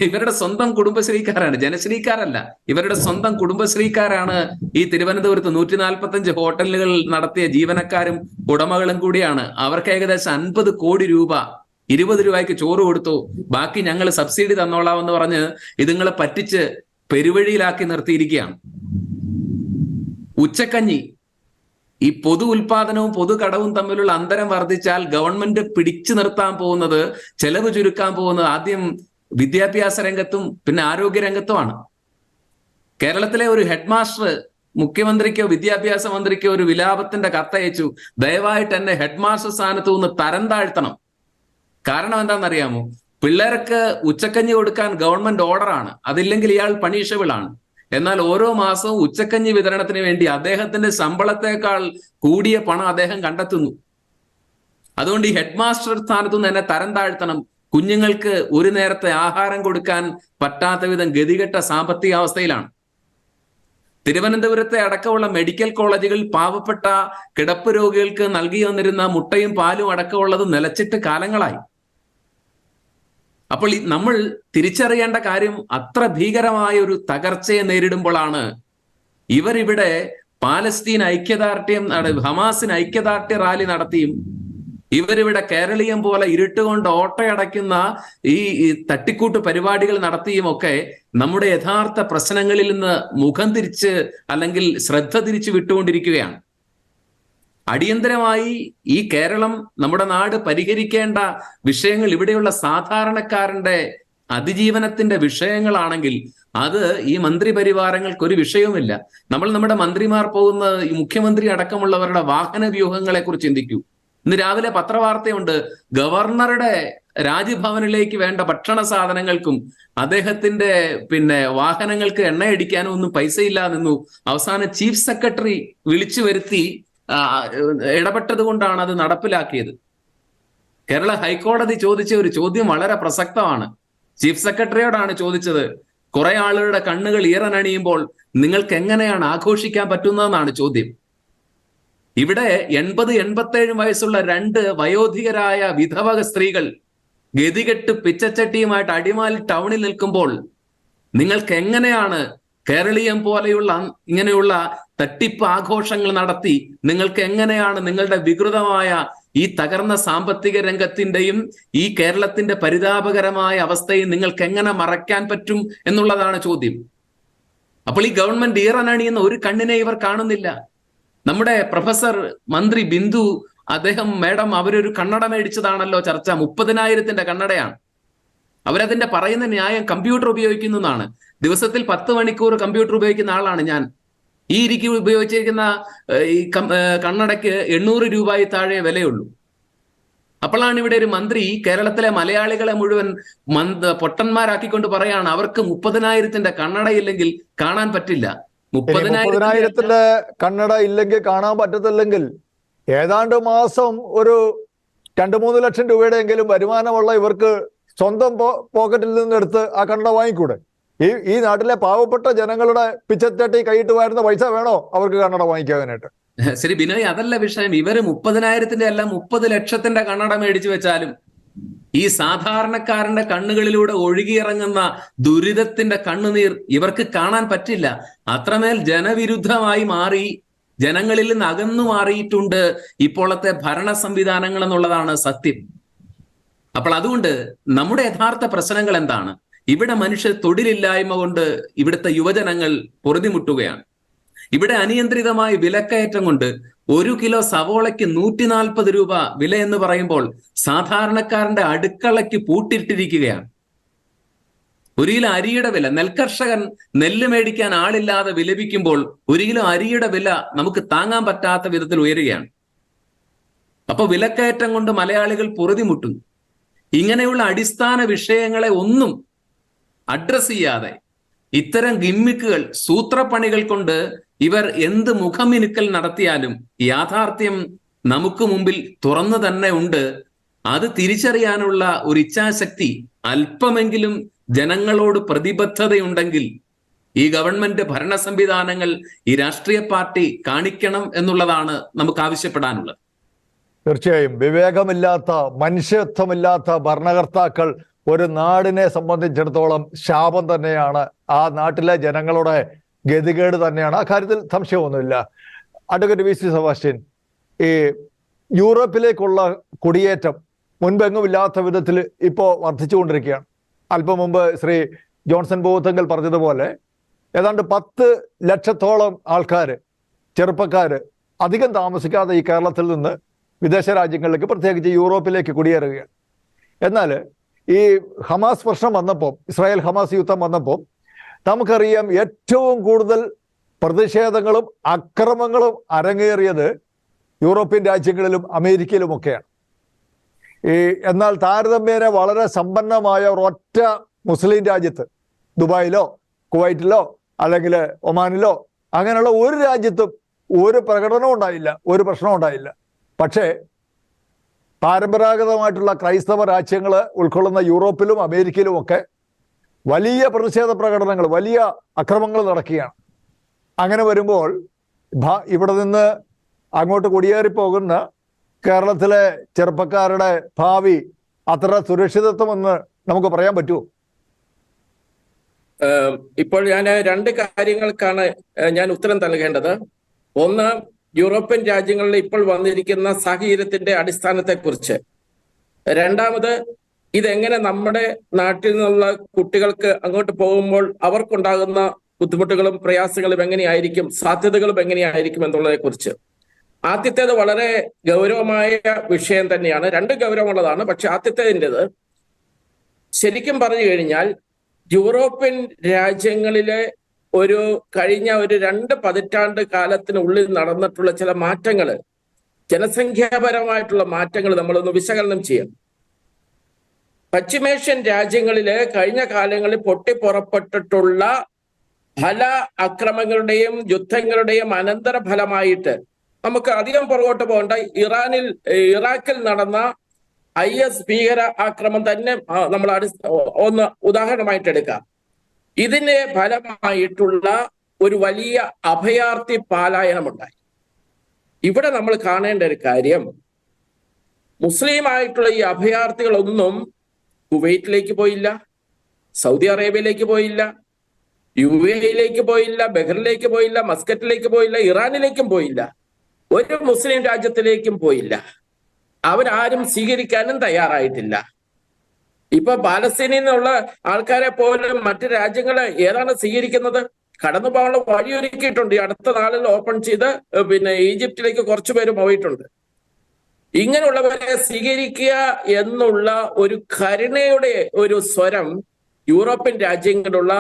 ഇവരുടെ സ്വന്തം കുടുംബശ്രീക്കാരാണ്, ജനശ്രീക്കാരല്ല, ഇവരുടെ സ്വന്തം കുടുംബശ്രീക്കാരാണ് ഈ തിരുവനന്തപുരത്ത് 145 ഹോട്ടലുകൾ നടത്തിയ ജീവനക്കാരും ഉടമകളും കൂടിയാണ്. അവർക്ക് ഏകദേശം 50 കോടി രൂപ 20 രൂപയ്ക്ക് ചോറ് കൊടുത്തു, ബാക്കി ഞങ്ങൾ സബ്സിഡി തന്നോളാം എന്ന് പറഞ്ഞ് ഇതുങ്ങളെ പറ്റിച്ച് പെരുവഴിയിലാക്കി നിർത്തിയിരിക്കുകയാണ്. ഉച്ചക്കഞ്ഞി, ഈ പൊതു ഉൽപാദനവും പൊതു കടവും തമ്മിലുള്ള അന്തരം വർദ്ധിച്ചാൽ ഗവൺമെന്റ് പിടിച്ചു നിർത്താൻ പോകുന്നത്, ചെലവ് ചുരുക്കാൻ പോകുന്നത് ആദ്യം വിദ്യാഭ്യാസ രംഗത്തും പിന്നെ ആരോഗ്യ രംഗത്തുമാണ്. കേരളത്തിലെ ഒരു ഹെഡ് മാസ്റ്റർ മുഖ്യമന്ത്രിക്കോ വിദ്യാഭ്യാസ മന്ത്രിക്കോ ഒരു വിലാപത്തിന്റെ കത്തയച്ചു, ദയവായിട്ട് എന്നെ ഹെഡ് മാസ്റ്റർ സ്ഥാനത്ത് നിന്ന് തരം താഴ്ത്തണം. കാരണം എന്താണെന്നറിയാമോ? പിള്ളേർക്ക് ഉച്ചക്കഞ്ഞി കൊടുക്കാൻ ഗവൺമെന്റ് ഓർഡറാണ്, അതില്ലെങ്കിൽ ഇയാൾ പണിഷബിൾ ആണ്. എന്നാൽ ഓരോ മാസവും ഉച്ചക്കഞ്ഞി വിതരണത്തിന് വേണ്ടി അദ്ദേഹത്തിന്റെ ശമ്പളത്തെക്കാൾ കൂടിയ പണം അദ്ദേഹം കണ്ടെത്തുന്നു. അതുകൊണ്ട് ഈ ഹെഡ് മാസ്റ്റർ സ്ഥാനത്തു നിന്ന് എന്നെ തരം താഴ്ത്തണം. കുഞ്ഞുങ്ങൾക്ക് ഒരു നേരത്തെ ആഹാരം കൊടുക്കാൻ പറ്റാത്ത വിധം ഗതികെട്ട സാമ്പത്തിക അവസ്ഥയിലാണ്. തിരുവനന്തപുരത്തെ അടക്കമുള്ള മെഡിക്കൽ കോളേജുകൾ പാവപ്പെട്ട കിടപ്പ് രോഗികൾക്ക് നൽകി വന്നിരുന്ന മുട്ടയും പാലും അടക്കമുള്ളത് നിലച്ചിട്ട് കാലങ്ങളായി. അപ്പോൾ നമ്മൾ തിരിച്ചറിയേണ്ട കാര്യം, അത്ര ഭീകരമായ ഒരു തകർച്ചയെ നേരിടുമ്പോഴാണ് ഇവരിവിടെ പാലസ്തീൻ ഐക്യദാർഢ്യം, ഹമാസിന് ഐക്യദാർഢ്യ റാലി നടത്തിയും ഇവരിവിടെ കേരളീയം പോലെ ഇരുട്ടുകൊണ്ട് ഓട്ടയടയ്ക്കുന്ന ഈ തട്ടിക്കൂട്ട് പരിപാടികൾ നടത്തിയും ഒക്കെ നമ്മുടെ യഥാർത്ഥ പ്രശ്നങ്ങളിൽ നിന്ന് മുഖം തിരിച്ച് അല്ലെങ്കിൽ ശ്രദ്ധ തിരിച്ചു വിട്ടുകൊണ്ടിരിക്കുകയാണ്. അടിയന്തരമായി ഈ കേരളം, നമ്മുടെ നാട് പരിഹരിക്കേണ്ട വിഷയങ്ങൾ ഇവിടെയുള്ള സാധാരണക്കാരന്റെ അതിജീവനത്തിന്റെ വിഷയങ്ങളാണെങ്കിൽ അത് ഈ മന്ത്രി പരിവാരങ്ങൾക്ക് ഒരു വിഷയവുമില്ല. നമ്മുടെ മന്ത്രിമാർ പോകുന്ന ഈ മുഖ്യമന്ത്രി അടക്കമുള്ളവരുടെ വാഹന വ്യൂഹങ്ങളെ കുറിച്ച് ചിന്തിക്കൂ. ഇന്ന് രാവിലെ പത്രവാർത്തയുണ്ട്, ഗവർണറുടെ രാജ്ഭവനിലേക്ക് വേണ്ട ഭക്ഷണ സാധനങ്ങൾക്കും അദ്ദേഹത്തിന്റെ വാഹനങ്ങൾക്ക് എണ്ണയടിക്കാനും ഒന്നും പൈസയില്ല നിന്നു. അവസാനം ചീഫ് സെക്രട്ടറി വിളിച്ചു വരുത്തി ഇടപെട്ടത് കൊണ്ടാണ് അത് നടപ്പിലാക്കിയത്. കേരള ഹൈക്കോടതി ചോദിച്ച ഒരു ചോദ്യം വളരെ പ്രസക്തമാണ്. ചീഫ് സെക്രട്ടറിയോടാണ് ചോദിച്ചത്, കുറെ ആളുകളുടെ കണ്ണുകൾ ഈറനണിയുമ്പോൾ നിങ്ങൾക്ക് എങ്ങനെയാണ് ആഘോഷിക്കാൻ പറ്റുന്നതെന്നാണ് ചോദ്യം. ഇവിടെ 80-87 വയസ്സുള്ള 2 വയോധികരായ വിധവ സ്ത്രീകൾ ഗതികെട്ട് പിച്ചച്ചട്ടിയുമായിട്ട് അടിമാലി ടൗണിൽ നിൽക്കുമ്പോൾ നിങ്ങൾക്ക് എങ്ങനെയാണ് കേരളീയം പോലെയുള്ള ഇങ്ങനെയുള്ള തട്ടിപ്പ് ആഘോഷങ്ങൾ നടത്തി നിങ്ങൾക്ക് എങ്ങനെയാണ് നിങ്ങളുടെ വികൃതമായ ഈ തകർന്ന സാമ്പത്തിക രംഗത്തിന്റെയും ഈ കേരളത്തിന്റെ പരിതാപകരമായ അവസ്ഥയും നിങ്ങൾക്ക് എങ്ങനെ മറയ്ക്കാൻ പറ്റും എന്നുള്ളതാണ് ചോദ്യം. അപ്പോൾ ഈ ഗവൺമെന്റ് ഈറനണിയുന്ന ഒരു കണ്ണിനെ ഇവർ കാണുന്നില്ല. നമ്മുടെ പ്രൊഫസർ മന്ത്രി ബിന്ദു മേഡം അവരൊരു കണ്ണട മേടിച്ചതാണല്ലോ ചർച്ച. 30,000-ന്റെ കണ്ണടയാണ്. അവരതിന്റെ പറയുന്ന ന്യായം കമ്പ്യൂട്ടർ ഉപയോഗിക്കുന്നു എന്നാണ്. ദിവസത്തിൽ 10 മണിക്കൂർ കമ്പ്യൂട്ടർ ഉപയോഗിക്കുന്ന ആളാണ് ഞാൻ. ഈ ഇരിക്ക് ഉപയോഗിച്ചിരിക്കുന്ന ഈ കണ്ണടയ്ക്ക് 800 രൂപയിൽ താഴെ വിലയുള്ളൂ. അപ്പോഴാണ് ഇവിടെ ഒരു മന്ത്രി കേരളത്തിലെ മലയാളികളെ മുഴുവൻ പൊട്ടന്മാരാക്കിക്കൊണ്ട് പറയാണ് അവർക്ക് 30,000-ന്റെ കണ്ണടയില്ലെങ്കിൽ കാണാൻ പറ്റില്ല. 30,000-ന്റെ കണ്ണട ഇല്ലെങ്കിൽ കാണാൻ പറ്റത്തില്ലെങ്കിൽ ഏതാണ്ട് മാസം ഒരു 2-3 ലക്ഷം രൂപയുടെയെങ്കിലും വരുമാനമുള്ള ഇവർക്ക് സ്വന്തം പോക്കറ്റിൽ നിന്നെടുത്ത് ആ കണ്ണട വാങ്ങിക്കൂടെ? ഈ നാട്ടിലെ പാവപ്പെട്ട ജനങ്ങളുടെ പിച്ചത്തട്ടി കൈയിട്ട് വരുന്ന പൈസ വേണോ അവർക്ക് കണ്ണട വാങ്ങിക്കാനായിട്ട്? ശരി ബിനോയ്, അതല്ല വിഷയം. ഇവര് 30,000-ന്റെ അല്ല 30 ലക്ഷത്തിന്റെ കണ്ണട മേടിച്ചു വെച്ചാലും ഈ സാധാരണക്കാരന്റെ കണ്ണുകളിലൂടെ ഒഴുകിയിറങ്ങുന്ന ദുരിതത്തിന്റെ കണ്ണുനീർ ഇവർക്ക് കാണാൻ പറ്റില്ല. അത്രമേൽ ജനവിരുദ്ധമായി മാറി, ജനങ്ങളിൽ നിന്ന് അകന്നു മാറിയിട്ടുണ്ട് ഇപ്പോഴത്തെ ഭരണ സംവിധാനങ്ങൾ എന്നുള്ളതാണ് സത്യം. അപ്പോൾ അതുകൊണ്ട് നമ്മുടെ യഥാർത്ഥ പ്രശ്നങ്ങൾ എന്താണ്? ഇവിടെ മനുഷ്യർ തൊഴിലില്ലായ്മ കൊണ്ട് ഇവിടുത്തെ യുവജനങ്ങൾ പൊറുതിമുട്ടുകയാണ്. ഇവിടെ അനിയന്ത്രിതമായ വിലക്കയറ്റം കൊണ്ട് 1 കിലോ സവോളയ്ക്ക് 140 രൂപ വില എന്ന് പറയുമ്പോൾ സാധാരണക്കാരന്റെ അടുക്കളയ്ക്ക് പൂട്ടിട്ടിരിക്കുകയാണ്. 1 കിലോ അരിയുടെ വില, നെൽകർഷകൻ നെല്ല് മേടിക്കാൻ ആളില്ലാതെ വിലപിക്കുമ്പോൾ 1 കിലോ അരിയുടെ വില നമുക്ക് താങ്ങാൻ പറ്റാത്ത വിധത്തിൽ ഉയരുകയാണ്. അപ്പൊ വിലക്കയറ്റം കൊണ്ട് മലയാളികൾ പൊറുതിമുട്ടുന്നു. ഇങ്ങനെയുള്ള അടിസ്ഥാന വിഷയങ്ങളെ ഒന്നും അഡ്രസ് ചെയ്യാതെ ഇത്തരം ഗിമ്മിക്കുകൾ, സൂത്രപ്പണികൾ കൊണ്ട് ഇവർ എന്ത് മുഖമിനുക്കൽ നടത്തിയാലും യാഥാർത്ഥ്യം നമുക്ക് മുമ്പിൽ തുറന്നു തന്നെ ഉണ്ട്. അത് തിരിച്ചറിയാനുള്ള ഒരു ഇച്ഛാശക്തി, അല്പമെങ്കിലും ജനങ്ങളോട് പ്രതിബദ്ധതയുണ്ടെങ്കിൽ ഈ ഗവൺമെന്റ് ഭരണ സംവിധാനങ്ങൾ, ഈ രാഷ്ട്രീയ പാർട്ടി കാണിക്കണം എന്നുള്ളതാണ് നമുക്ക് ആവശ്യപ്പെടാനുള്ളത്. തീർച്ചയായും വിവേകമില്ലാത്ത, മനുഷ്യത്വമില്ലാത്ത ഭരണകർത്താക്കൾ ഒരു നാടിനെ സംബന്ധിച്ചിടത്തോളം ശാപം തന്നെയാണ്. ആ നാട്ടിലെ ജനങ്ങളുടെ ഗതികേട് തന്നെയാണ്. ആ കാര്യത്തിൽ സംശയമൊന്നുമില്ല. Advocate VC. സെബാസ്റ്റ്യൻ, ഈ യൂറോപ്പിലേക്കുള്ള കുടിയേറ്റം മുൻപെങ്ങുമില്ലാത്ത വിധത്തിൽ ഇപ്പോൾ വർദ്ധിച്ചുകൊണ്ടിരിക്കുകയാണ്. അല്പം മുമ്പ് ശ്രീ ജോൺസൺ ബോത്തങ്കൽ പറഞ്ഞതുപോലെ ഏതാണ്ട് 10 ലക്ഷത്തോളം ആൾക്കാർ, ചെറുപ്പക്കാർ അധികം താമസിക്കാതെ ഈ കേരളത്തിൽ നിന്ന് വിദേശ രാജ്യങ്ങളിലേക്ക്, പ്രത്യേകിച്ച് യൂറോപ്പിലേക്ക് കുടിയേറുകയാണ്. എന്നാൽ ഈ ഹമാസ് പ്രശ്നം വന്നപ്പോൾ, ഇസ്രായേൽ ഹമാസ് യുദ്ധം വന്നപ്പോൾ നമുക്കറിയാം ഏറ്റവും കൂടുതൽ പ്രതിഷേധങ്ങളും അക്രമങ്ങളും അരങ്ങേറിയത് യൂറോപ്യൻ രാജ്യങ്ങളിലും അമേരിക്കയിലുമൊക്കെയാണ്. എന്നാൽ താരതമ്യേന വളരെ സമ്പന്നമായ ഒരൊറ്റ മുസ്ലിം രാജ്യത്ത്, ദുബായിലോ കുവൈറ്റിലോ അല്ലെങ്കിൽ ഒമാനിലോ അങ്ങനെയുള്ള ഒരു രാജ്യത്തും ഒരു പ്രകടനവും ഉണ്ടായില്ല, ഒരു പ്രശ്നവും ഉണ്ടായില്ല. പക്ഷേ പരമ്പരാഗതമായിട്ടുള്ള ക്രൈസ്തവ രാജ്യങ്ങൾ ഉൾക്കൊള്ളുന്ന യൂറോപ്പിലും അമേരിക്കയിലും ഒക്കെ വലിയ പ്രതിഷേധ പ്രകടനങ്ങൾ, വലിയ അക്രമങ്ങൾ നടക്കുകയാണ്. അങ്ങനെ വരുമ്പോൾ ഇവിടെ നിന്ന് അങ്ങോട്ട് കുടിയേറിപ്പോകുന്ന കേരളത്തിലെ ചെറുപ്പക്കാരുടെ ഭാവി അത്ര സുരക്ഷിതത്വമെന്ന് നമുക്ക് പറയാൻ പറ്റുമോ? ഇപ്പോൾ ഞാൻ 2 കാര്യങ്ങൾക്കാണ് ഞാൻ ഉത്തരം നൽകേണ്ടത്. ഒന്ന്, യൂറോപ്യൻ രാജ്യങ്ങളിൽ ഇപ്പോൾ വന്നിരിക്കുന്ന സാഹചര്യത്തിന്റെ അടിസ്ഥാനത്തെക്കുറിച്ച്. രണ്ടാമത്, ഇതെങ്ങനെ നമ്മുടെ നാട്ടിൽ നിന്നുള്ള കുട്ടികൾക്ക് അങ്ങോട്ട് പോകുമ്പോൾ അവർക്കുണ്ടാകുന്ന ബുദ്ധിമുട്ടുകളും പ്രയാസങ്ങളും എങ്ങനെയായിരിക്കും, സാധ്യതകളും എങ്ങനെയായിരിക്കും എന്നുള്ളതിനെ കുറിച്ച്. ആദ്യത്തേത് വളരെ ഗൗരവമായ വിഷയം തന്നെയാണ്. 2 ഗൗരവമുള്ളതാണ്. പക്ഷെ ആദ്യത്തേതിൻ്റെത് ശരിക്കും പറഞ്ഞു കഴിഞ്ഞാൽ യൂറോപ്യൻ രാജ്യങ്ങളിലെ കഴിഞ്ഞ 2 പതിറ്റാണ്ട് കാലത്തിനുള്ളിൽ നടന്നിട്ടുള്ള ചില മാറ്റങ്ങൾ, ജനസംഖ്യാപരമായിട്ടുള്ള മാറ്റങ്ങൾ നമ്മളൊന്ന് വിശകലനം ചെയ്യാം. പശ്ചിമേഷ്യൻ രാജ്യങ്ങളില് കഴിഞ്ഞ കാലങ്ങളിൽ പൊട്ടിപ്പുറപ്പെട്ടിട്ടുള്ള പല അക്രമങ്ങളുടെയും യുദ്ധങ്ങളുടെയും അനന്തര ഫലമായിട്ട് നമുക്ക് അധികം പുറകോട്ട് പോകണ്ട, ഇറാഖിൽ നടന്ന IS ഭീകര ആക്രമണം തന്നെ നമ്മൾ ഒന്ന് ഉദാഹരണമായിട്ട് എടുക്കാം. ഇതിന്റെ ഫലമായിട്ടുള്ള ഒരു വലിയ അഭയാർത്ഥി പലായനമുണ്ടായി. ഇവിടെ നമ്മൾ കാണേണ്ട ഒരു കാര്യം, മുസ്ലിമായിട്ടുള്ള ഈ അഭയാർത്ഥികളൊന്നും കുവൈറ്റിലേക്ക് പോയില്ല, സൗദി അറേബ്യയിലേക്ക് പോയില്ല, UAE പോയില്ല, ബഹ്റിനിലേക്ക് പോയില്ല, മസ്കറ്റിലേക്ക് പോയില്ല, ഇറാനിലേക്കും പോയില്ല, ഒരു മുസ്ലിം രാജ്യത്തിലേക്കും പോയില്ല. അവരാരും സ്വീകരിക്കാനും തയ്യാറായിട്ടില്ല. ഇപ്പൊ പാലസ്തീനിൽ നിന്നുള്ള ആൾക്കാരെ പോലും മറ്റു രാജ്യങ്ങള് ഏതാണ് സ്വീകരിക്കുന്നത്? കടന്നു പോകാനുള്ള വഴിയൊരുക്കിയിട്ടുണ്ട്. ഈ അടുത്ത നാളിൽ ഓപ്പൺ ചെയ്ത് ഈജിപ്തിലേക്ക് കുറച്ചു പേര് പോയിട്ടുണ്ട്. ഇങ്ങനെയുള്ളവരെ സ്വീകരിക്കുക എന്നുള്ള ഒരു കരുണയുടെ ഒരു സ്വരം യൂറോപ്യൻ രാജ്യങ്ങളിലുള്ള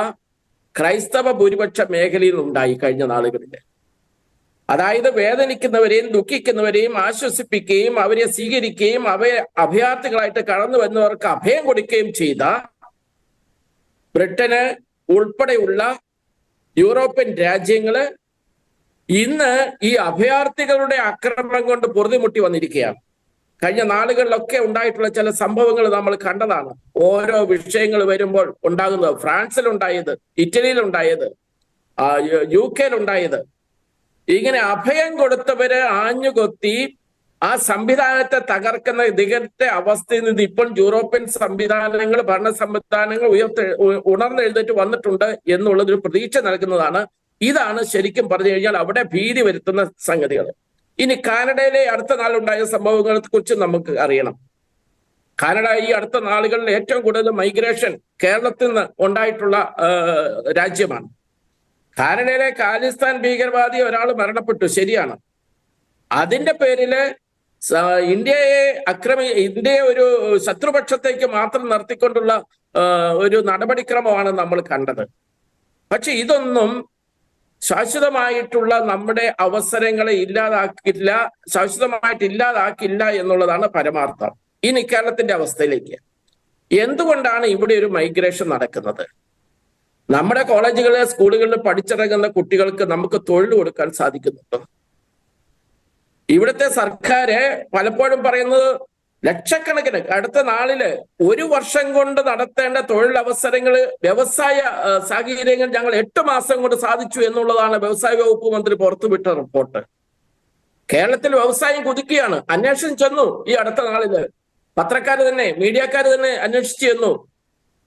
ക്രൈസ്തവ ഭൂരിപക്ഷ മേഖലയിൽ ഉണ്ടായി കഴിഞ്ഞ നാളുകളിൽ. അതായത് വേദനിക്കുന്നവരെയും ദുഃഖിക്കുന്നവരെയും ആശ്വസിപ്പിക്കുകയും അവരെ സ്വീകരിക്കുകയും അവയെ അഭയാർത്ഥികളായിട്ട് കടന്നു വന്നവർക്ക് അഭയം കൊടുക്കുകയും ചെയ്ത ബ്രിട്ടന് ഉൾപ്പെടെയുള്ള യൂറോപ്യൻ രാജ്യങ്ങള് ഇന്ന് ഈ അഭയാർത്ഥികളുടെ ആക്രമണം കൊണ്ട് പൊറുതിമുട്ടി വന്നിരിക്കുകയാണ്. കഴിഞ്ഞ നാളുകളിലൊക്കെ ഉണ്ടായിട്ടുള്ള ചില സംഭവങ്ങൾ നമ്മൾ കണ്ടതാണ്. ഓരോ വിഷയങ്ങൾ വരുമ്പോൾ ഉണ്ടാകുന്നത്, ഫ്രാൻസിലുണ്ടായത്, ഇറ്റലിയിലുണ്ടായത്, UK ഇങ്ങനെ അഭയം കൊടുത്തവര് ആഞ്ഞുകൊത്തി ആ സംവിധാനത്തെ തകർക്കുന്ന ദിഗത്തെ അവസ്ഥയിൽ നിന്ന് ഇപ്പോൾ യൂറോപ്യൻ സംവിധാനങ്ങൾ, ഭരണ സംവിധാനങ്ങൾ ഉണർന്നെഴുന്നേറ്റ് വന്നിട്ടുണ്ട് എന്നുള്ളതൊരു പ്രതീക്ഷ നൽകുന്നതാണ്. ഇതാണ് ശരിക്കും പറഞ്ഞു കഴിഞ്ഞാൽ അവിടെ ഭീതി വരുത്തുന്ന സംഗതികൾ. ഇനി കാനഡയിലെ അടുത്ത നാളുണ്ടായ സംഭവങ്ങളെ കുറിച്ച് നമുക്ക് അറിയണം. കാനഡ ഈ അടുത്ത നാളുകളിൽ ഏറ്റവും കൂടുതൽ മൈഗ്രേഷൻ കേരളത്തിൽ നിന്ന് ഉണ്ടായിട്ടുള്ള രാജ്യമാണ്. കാനഡയിലെ ഖാലിസ്ഥാൻ ഭീകരവാദി ഒരാൾ മരണപ്പെട്ടു, ശരിയാണ്. അതിന്റെ പേരില് ഇന്ത്യയെ ഒരു ശത്രുപക്ഷത്തേക്ക് മാത്രം നിർത്തിക്കൊണ്ടുള്ള ഒരു നടപടിക്രമമാണ് നമ്മൾ കണ്ടത്. പക്ഷെ ഇതൊന്നും ശാശ്വതമായിട്ടുള്ള നമ്മുടെ അവസരങ്ങളെ ശാശ്വതമായിട്ട് ഇല്ലാതാക്കില്ല എന്നുള്ളതാണ് പരമാർത്ഥം. ഇനി കേരളത്തിന്റെ അവസ്ഥയിലേക്ക്, എന്തുകൊണ്ടാണ് ഇവിടെ ഒരു മൈഗ്രേഷൻ നടക്കുന്നത്? നമ്മുടെ കോളേജുകളിലെ സ്കൂളുകളിൽ പഠിച്ചിറങ്ങുന്ന കുട്ടികൾക്ക് നമുക്ക് തൊഴിൽ കൊടുക്കാൻ സാധിക്കുന്നുണ്ടോ? ഇവിടുത്തെ സർക്കാര് പലപ്പോഴും പറയുന്നത് ലക്ഷക്കണക്കിന്, അടുത്ത നാളില് 1 വർഷം കൊണ്ട് നടത്തേണ്ട തൊഴിലവസരങ്ങള്, വ്യവസായ സാഹചര്യങ്ങൾ ഞങ്ങൾ 8 മാസം കൊണ്ട് സാധിച്ചു എന്നുള്ളതാണ് വ്യവസായ വകുപ്പ് മന്ത്രി പുറത്തുവിട്ട റിപ്പോർട്ട്. കേരളത്തിൽ വ്യവസായം കുതിക്കുകയാണ്. അന്വേഷണം ചെന്നു ഈ അടുത്ത നാളില്, പത്രക്കാര് തന്നെ, മീഡിയക്കാര് തന്നെ അന്വേഷിച്ചു ചെന്നു.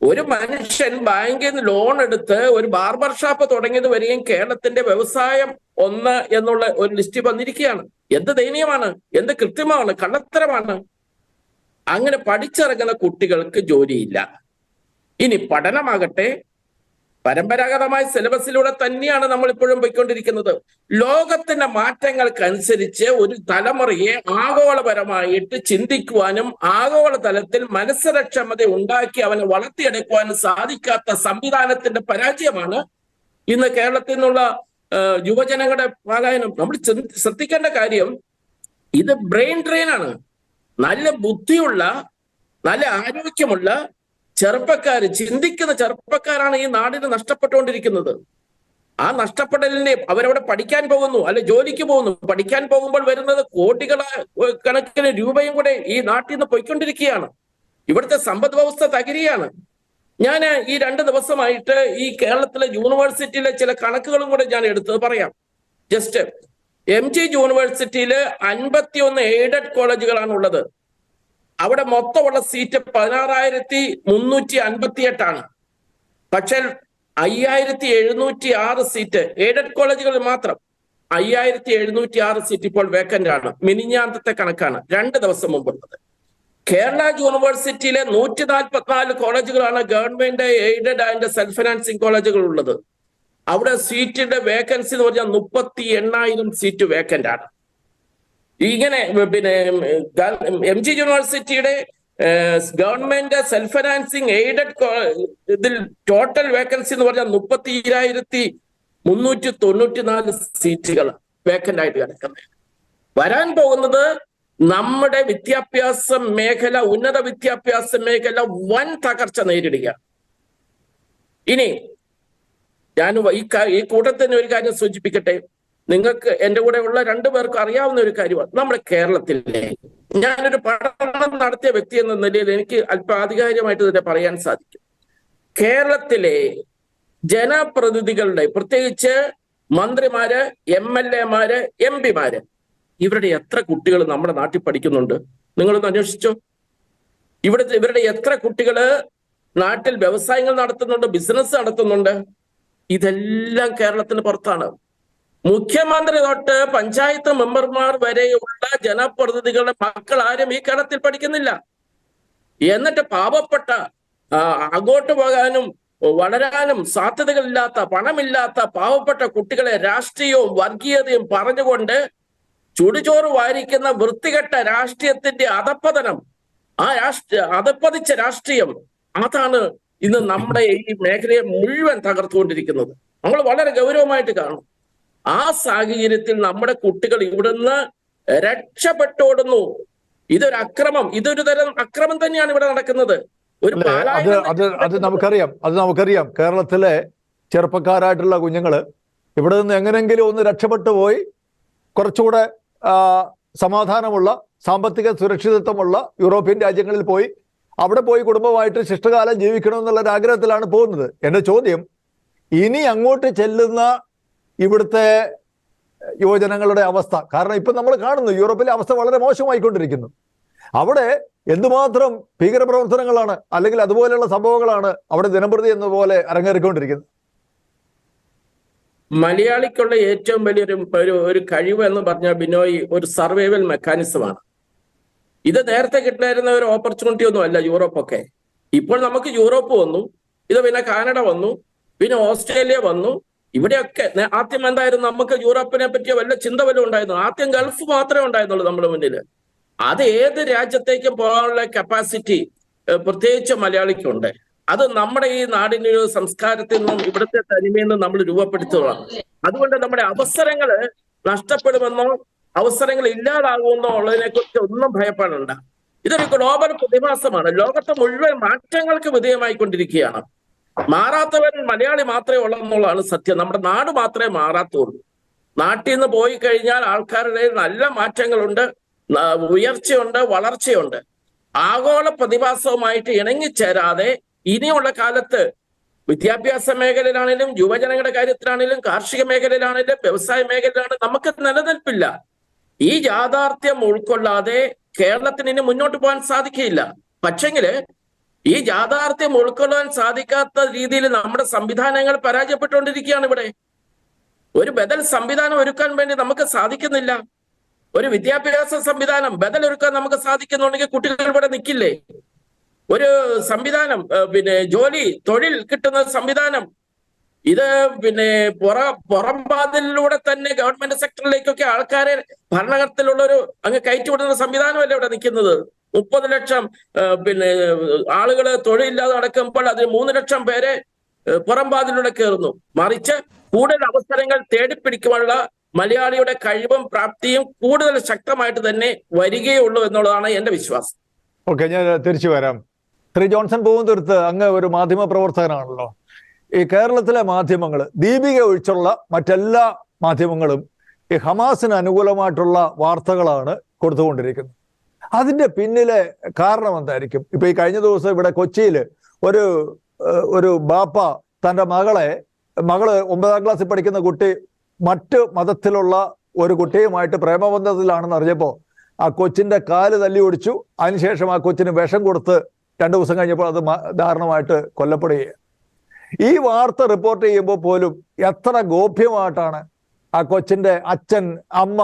ഒരു മനുഷ്യൻ ബാങ്കിൽ നിന്ന് ലോൺ എടുത്ത് ഒരു ബാർബർ ഷാപ്പ് തുടങ്ങിയത് വരെയും കേരളത്തിന്റെ വ്യവസായം 1 എന്നുള്ള ഒരു ലിസ്റ്റ് വന്നിരിക്കുകയാണ്. എന്ത് ദയനീയമാണ്, എന്ത് കൃത്രിമമാണ്, കള്ളത്തരമാണ്. അങ്ങനെ പഠിച്ചിറങ്ങുന്ന കുട്ടികൾക്ക് ജോലിയില്ല. ഇനി പഠനമാകട്ടെ പരമ്പരാഗതമായ സിലബസിലൂടെ തന്നെയാണ് നമ്മൾ ഇപ്പോഴും പോയിക്കൊണ്ടിരിക്കുന്നത്. ലോകത്തിന്റെ മാറ്റങ്ങൾക്കനുസരിച്ച് ഒരു തലമുറയെ ആഗോളപരമായിട്ട് ചിന്തിക്കുവാനും ആഗോള തലത്തിൽ മത്സരക്ഷമത ഉണ്ടാക്കി അവനെ വളർത്തിയെടുക്കുവാനും സാധിക്കാത്ത സംവിധാനത്തിന്റെ പരാജയമാണ് ഇന്ന് കേരളത്തിൽ നിന്നുള്ള യുവജനങ്ങളുടെ പലായനം. നമ്മൾ ശ്രദ്ധിക്കേണ്ട കാര്യം, ഇത് ബ്രെയിൻ ഡ്രെയിൻ ആണ്. നല്ല ബുദ്ധിയുള്ള, നല്ല ആരോഗ്യമുള്ള ചെറുപ്പക്കാര്, ചിന്തിക്കുന്ന ചെറുപ്പക്കാരാണ് ഈ നാടിന് നഷ്ടപ്പെട്ടുകൊണ്ടിരിക്കുന്നത്. ആ നഷ്ടപ്പെടലിനെ അവരവിടെ പഠിക്കാൻ പോകുന്നു, അല്ലെ ജോലിക്ക് പോകുന്നു. പഠിക്കാൻ പോകുമ്പോൾ വരുന്നത് കണക്കിന് രൂപയും കൂടെ ഈ നാട്ടിൽ നിന്ന് പോയിക്കൊണ്ടിരിക്കുകയാണ്. ഇവിടുത്തെ സമ്പദ് വ്യവസ്ഥ തകരുകയാണ്. ഞാൻ ഈ 2 ദിവസമായിട്ട് ഈ കേരളത്തിലെ യൂണിവേഴ്സിറ്റിയിലെ ചില കണക്കുകളും കൂടെ ഞാൻ എടുത്തത് പറയാം. ജസ്റ്റ് MG യൂണിവേഴ്സിറ്റിയില് 51 എയ്ഡഡ് കോളേജുകളാണ് ഉള്ളത്. അവിടെ മൊത്തമുള്ള സീറ്റ് 16,358 പക്ഷെ 5,706 സീറ്റ് എയ്ഡഡ് കോളേജുകളിൽ മാത്രം. 5,706 സീറ്റ് ഇപ്പോൾ വേക്കന്റ് ആണ്. മിനിഞ്ഞാന്തത്തെ കണക്കാണ്, 2 ദിവസം മുമ്പുള്ളത്. കേരള യൂണിവേഴ്സിറ്റിയിലെ 144 കോളേജുകളാണ് government aided and self financing കോളേജുകൾ ഉള്ളത്. അവിടെ സീറ്റിന്റെ വേക്കൻസി എന്ന് പറഞ്ഞാൽ 38,000 സീറ്റ് വേക്കന്റ് ആണ്. ഇങ്ങനെ MG യൂണിവേഴ്സിറ്റിയുടെ ഗവൺമെന്റ് സെൽഫ് ഫിനാൻസിങ് എയ്ഡഡ് ഇതിൽ ടോട്ടൽ വേക്കൻസി എന്ന് പറഞ്ഞാൽ 32,394 സീറ്റുകൾ വേക്കന്റ് ആയിട്ട് കിടക്കുന്നത്. വരാൻ പോകുന്നത് നമ്മുടെ വിദ്യാഭ്യാസ മേഖല, ഉന്നത വിദ്യാഭ്യാസ മേഖല വൻ തകർച്ച നേരിടുക. ഇനി ഞാൻ ഈ കൂട്ടത്തിന് ഒരു കാര്യം സൂചിപ്പിക്കട്ടെ. നിങ്ങൾക്ക് എൻ്റെ കൂടെ ഉള്ള രണ്ടുപേർക്കും അറിയാവുന്ന ഒരു കാര്യമാണ്. നമ്മുടെ കേരളത്തിലെ, ഞാനൊരു പഠനം നടത്തിയ വ്യക്തി എന്ന നിലയിൽ എനിക്ക് അല്പം ആധികാരികമായിട്ട് തന്നെ പറയാൻ സാധിക്കും. കേരളത്തിലെ ജനപ്രതിനിധികളുടെ, പ്രത്യേകിച്ച് മന്ത്രിമാര്, MLA മാര്, MP മാര്, ഇവരുടെ എത്ര കുട്ടികൾ നമ്മുടെ നാട്ടിൽ പഠിക്കുന്നുണ്ട്? നിങ്ങളൊന്ന് അന്വേഷിച്ചോ. ഇവരുടെ എത്ര കുട്ടികള് നാട്ടിൽ വ്യവസായങ്ങൾ നടത്തുന്നുണ്ട്, ബിസിനസ് നടത്തുന്നുണ്ട്? ഇതെല്ലാം കേരളത്തിന് പുറത്താണ്. മുഖ്യമന്ത്രി തൊട്ട് പഞ്ചായത്ത് മെമ്പർമാർ വരെയുള്ള ജനപ്രതിനിധികളുടെ മക്കൾ ആരും ഈ കേരളത്തിൽ പഠിക്കുന്നില്ല. എന്നിട്ട് പാവപ്പെട്ട, അങ്ങോട്ട് പോകാനും വളരാനും സാധ്യതകളില്ലാത്ത, പണമില്ലാത്ത പാവപ്പെട്ട കുട്ടികളെ രാഷ്ട്രീയവും വർഗീയതയും പറഞ്ഞുകൊണ്ട് ചുടുചോറ് വാരിക്കുന്ന വൃത്തികെട്ട രാഷ്ട്രീയത്തിന്റെ അധപ്പതനം, അധപ്പതിച്ച രാഷ്ട്രീയം, അതാണ് ഇന്ന് നമ്മുടെ ഈ മേഖലയെ മുഴുവൻ തകർത്തുകൊണ്ടിരിക്കുന്നത്. നമ്മൾ വളരെ ഗൗരവമായിട്ട് കാണും. ആ സാഹചര്യത്തിൽ നമ്മുടെ കുട്ടികൾ ഇവിടുന്ന് രക്ഷപ്പെട്ടോടുന്നു. ഇതൊരു അക്രമം, ഇതൊരു തരം അക്രമം തന്നെയാണ് ഇവിടെ നടക്കുന്നത്. ഒരു അത് നമുക്കറിയാം. കേരളത്തിലെ ചെറുപ്പക്കാരായിട്ടുള്ള കുഞ്ഞുങ്ങള് ഇവിടെ നിന്ന് എങ്ങനെങ്കിലും ഒന്ന് രക്ഷപ്പെട്ടു പോയി കുറച്ചുകൂടെ സമാധാനമുള്ള, സാമ്പത്തിക സുരക്ഷിതത്വമുള്ള യൂറോപ്യൻ രാജ്യങ്ങളിൽ പോയി അവിടെ പോയി കുടുംബമായിട്ട് ശിഷ്ടകാലം ജീവിക്കണമെന്നുള്ള ഒരു ആഗ്രഹത്തിലാണ് പോകുന്നത്. എൻ്റെ ചോദ്യം, ഇനി അങ്ങോട്ട് ചെല്ലുന്ന ഇവിടുത്തെ യുവജനങ്ങളുടെ അവസ്ഥ, കാരണം ഇപ്പം നമ്മൾ കാണുന്നു യൂറോപ്പിലെ അവസ്ഥ വളരെ മോശമായിക്കൊണ്ടിരിക്കുന്നു. അവിടെ എന്തുമാത്രം ഭീകരപ്രവർത്തനങ്ങളാണ് അല്ലെങ്കിൽ അതുപോലെയുള്ള സംഭവങ്ങളാണ് അവിടെ ദിനംപ്രതി എന്നപോലെ അരങ്ങേറിക്കൊണ്ടിരിക്കുന്നത്. മലയാളിക്കുള്ള ഏറ്റവും വലിയൊരു കഴിവ് എന്ന് പറഞ്ഞാൽ ബിനോയ്, ഒരു സർവൈവൽ മെക്കാനിസമാണ്. ഇത് നേരത്തെ കിട്ടായിരുന്ന ഒരു ഓപ്പർച്യൂണിറ്റി ഒന്നും അല്ല യൂറോപ്പൊക്കെ. ഇപ്പോൾ നമുക്ക് യൂറോപ്പ് വന്നു, ഇത് പിന്നെ കാനഡ വന്നു, പിന്നെ ഓസ്ട്രേലിയ വന്നു. ഇവിടെയൊക്കെ ആദ്യം എന്തായിരുന്നു, നമുക്ക് യൂറോപ്പിനെ പറ്റിയ വല്ല ചിന്ത വല്ലതും ഉണ്ടായിരുന്നു? ആദ്യം ഗൾഫ് മാത്രമേ ഉണ്ടായിരുന്നുള്ളൂ നമ്മുടെ മുന്നിൽ. അത് ഏത് രാജ്യത്തേക്കും പോകാനുള്ള കപ്പാസിറ്റി പ്രത്യേകിച്ച് മലയാളിക്കുണ്ട്. അത് നമ്മുടെ ഈ നാടിൻ്റെ ഒരു സംസ്കാരത്തിൽ നിന്നും ഇവിടുത്തെ തനിമയിൽ നിന്നും നമ്മൾ രൂപപ്പെടുത്തുകയാണ്. അതുകൊണ്ട് നമ്മുടെ അവസരങ്ങൾ നഷ്ടപ്പെടുമെന്നോ അവസരങ്ങൾ ഇല്ലാതാകുമെന്നോ ഉള്ളതിനെ കുറിച്ച് ഒന്നും ഭയപ്പെടേണ്ട. ഇതൊരു ഗ്ലോബൽ പ്രതിഭാസമാണ്. ലോകത്ത് മുഴുവൻ മാറ്റങ്ങൾക്ക് വിധേയമായിക്കൊണ്ടിരിക്കുകയാണ്. മാറാത്തവൻ മലയാളി മാത്രമേ ഉള്ളൂ എന്നുള്ളതാണ് സത്യം. നമ്മുടെ നാട് മാത്രമേ മാറാത്തുള്ളൂ. നാട്ടിൽ നിന്ന് പോയി കഴിഞ്ഞാൽ ആൾക്കാരുടെ നല്ല മാറ്റങ്ങളുണ്ട്, ഉയർച്ചയുണ്ട്, വളർച്ചയുണ്ട്. ആഗോള പ്രതിഭാസവുമായിട്ട് ഇണങ്ങിച്ചേരാതെ ഇനിയുള്ള കാലത്ത് വിദ്യാഭ്യാസ മേഖലയിലാണെങ്കിലും യുവജനങ്ങളുടെ കാര്യത്തിലാണെങ്കിലും കാർഷിക മേഖലയിലാണെങ്കിലും വ്യവസായ മേഖലയിലാണെങ്കിലും നമുക്ക് നിലനിൽപ്പില്ല. ഈ യാഥാർത്ഥ്യം ഉൾക്കൊള്ളാതെ കേരളത്തിന് ഇനി മുന്നോട്ട് പോകാൻ സാധിക്കില്ല. പക്ഷെങ്കിൽ ഈ യാഥാർത്ഥ്യം ഉൾക്കൊള്ളാൻ സാധിക്കാത്ത രീതിയിൽ നമ്മുടെ സംവിധാനങ്ങൾ പരാജയപ്പെട്ടുകൊണ്ടിരിക്കുകയാണ്. ഇവിടെ ഒരു ബദൽ സംവിധാനം ഒരുക്കാൻ വേണ്ടി നമുക്ക് സാധിക്കുന്നില്ല. ഒരു വിദ്യാഭ്യാസ സംവിധാനം ബദലൊരുക്കാൻ നമുക്ക് സാധിക്കുന്നുണ്ടെങ്കിൽ കുട്ടികൾ ഇവിടെ നിൽക്കില്ലേ? ഒരു സംവിധാനം, തൊഴിൽ കിട്ടുന്ന സംവിധാനം, ഇത് പുറം വാതിലിലൂടെ തന്നെ ഗവൺമെന്റ് സെക്ടറിലേക്കൊക്കെ ആൾക്കാരെ ഭരണകരത്തിലുള്ളൊരു അങ്ങ് കയറ്റിവിടുന്ന സംവിധാനമല്ലേ ഇവിടെ നിൽക്കുന്നത്. 30 ലക്ഷം ആളുകൾ തൊഴിലില്ലാതെ നടക്കുമ്പോൾ അതിൽ 3 ലക്ഷം പേരെ പുറം വാതിലൂടെ കയറുന്നു. മറിച്ച് കൂടുതൽ അവസരങ്ങൾ തേടിപ്പിടിക്കുവാനുള്ള മലയാളിയുടെ കഴിവും പ്രാപ്തിയും കൂടുതൽ ശക്തമായിട്ട് തന്നെ വരികയുള്ളൂ എന്നുള്ളതാണ് എന്റെ വിശ്വാസം. ഓക്കെ, ഞാൻ തിരിച്ചു വരാം. ശ്രീ ജോൺസൺ പൂവന്തുരുത്ത്, അങ്ങ് ഒരു മാധ്യമ പ്രവർത്തകനാണല്ലോ. ഈ കേരളത്തിലെ മാധ്യമങ്ങൾ, ദീപിക ഒഴിച്ചുള്ള മറ്റെല്ലാ മാധ്യമങ്ങളും ഈ ഹമാസിന് അനുകൂലമായിട്ടുള്ള വാർത്തകളാണ് കൊടുത്തുകൊണ്ടിരിക്കുന്നത്. അതിന്റെ പിന്നിലെ കാരണം എന്തായിരിക്കും? ഇപ്പൊ ഈ കഴിഞ്ഞ ദിവസം ഇവിടെ കൊച്ചിയിൽ ഒരു ബാപ്പ തൻ്റെ മകള് 9ാം ക്ലാസ്സിൽ പഠിക്കുന്ന കുട്ടി മറ്റ് മതത്തിലുള്ള ഒരു കുട്ടിയുമായിട്ട് പ്രേമബന്ധത്തിലാണെന്ന് അറിഞ്ഞപ്പോൾ ആ കൊച്ചിന്റെ കാല് തല്ലി ഒടിച്ചു. അതിനുശേഷം ആ കൊച്ചിന് വിഷം കൊടുത്ത് 2 ദിവസം കഴിഞ്ഞപ്പോൾ അത് ദാരുണമായിട്ട് കൊല്ലപ്പെടുകയാണ്. ഈ വാർത്ത റിപ്പോർട്ട് ചെയ്യുമ്പോൾ പോലും എത്ര ഗോപ്യമായിട്ടാണ് ആ കൊച്ചിന്റെ അച്ഛൻ, അമ്മ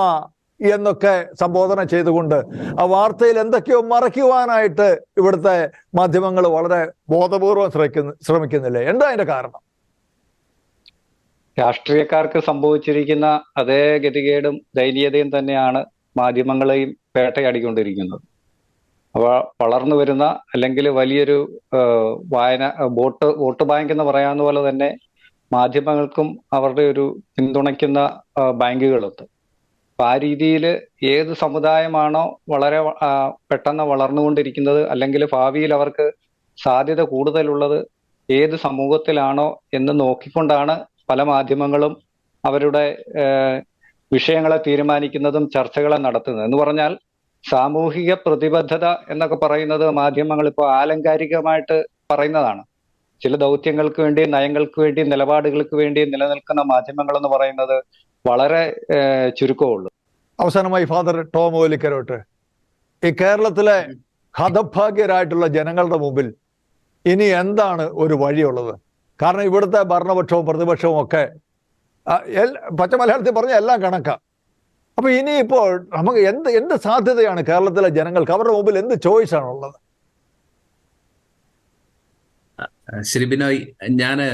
എന്നൊക്കെ സംബോധന ചെയ്തുകൊണ്ട് ആ വാർത്തയിൽ എന്തൊക്കെയോ മറയ്ക്കുവാനായിട്ട് ഇവിടുത്തെ മാധ്യമങ്ങൾ വളരെ ബോധപൂർവം ശ്രമിക്കുന്നില്ലേ? എന്താ അതിന്റെ കാരണം? രാഷ്ട്രീയക്കാർക്ക് സംഭവിച്ചിരിക്കുന്ന അതേ ഗതികേടും ദയനീയതയും തന്നെയാണ് മാധ്യമങ്ങളെയും വേട്ടയാടിക്കൊണ്ടിരിക്കുന്നത്. അവ വളർന്നു വരുന്ന അല്ലെങ്കിൽ വലിയൊരു വോട്ട് ബാങ്ക് എന്ന് പറയാവുന്ന പോലെ തന്നെ മാധ്യമങ്ങൾക്കും അവരുടെ ഒരു പിന്തുണയ്ക്കുന്ന ബാങ്കുകളുണ്ട്. അപ്പൊ ആ രീതിയിൽ ഏത് സമുദായമാണോ വളരെ പെട്ടെന്ന് വളർന്നുകൊണ്ടിരിക്കുന്നത്, അല്ലെങ്കിൽ ഭാവിയിൽ അവർക്ക് സാധ്യത കൂടുതലുള്ളത് ഏത് സമൂഹത്തിലാണോ എന്ന് നോക്കിക്കൊണ്ടാണ് പല മാധ്യമങ്ങളും അവരുടെ വിഷയങ്ങളെ തീരുമാനിക്കുന്നതും ചർച്ചകളെ നടത്തുന്നത്. എന്ന് പറഞ്ഞാൽ സാമൂഹിക പ്രതിബദ്ധത എന്നൊക്കെ പറയുന്നത് മാധ്യമങ്ങൾ ഇപ്പോൾ ആലങ്കാരികമായിട്ട് പറയുന്നതാണ്. ചില ദൗത്യങ്ങൾക്ക് വേണ്ടി, നയങ്ങൾക്ക് വേണ്ടി, നിലപാടുകൾക്ക് വേണ്ടി നിലനിൽക്കുന്ന മാധ്യമങ്ങൾ എന്ന് പറയുന്നത് വളരെ ചുരുക്കമുള്ളൂ. അവസാനമായി ഫാദർ ടോം ഓലിക്കരോട്ട്, ഈ കേരളത്തിലെ ഹതഭാഗ്യരായിട്ടുള്ള ജനങ്ങളുടെ മുമ്പിൽ ഇനി എന്താണ് ഒരു വഴിയുള്ളത്? കാരണം ഇവിടുത്തെ ഭരണപക്ഷവും പ്രതിപക്ഷവും ഒക്കെ പച്ച മലയാളത്തിൽ പറഞ്ഞ എല്ലാം കണക്കാ. അപ്പൊ ഇനിയിപ്പോൾ നമുക്ക് എന്ത് സാധ്യതയാണ് കേരളത്തിലെ ജനങ്ങൾക്ക്? അവരുടെ മുമ്പിൽ എന്ത് ചോയ്സ് ആണുള്ളത്? ശ്രീ ബിനോയ്, ഞാന്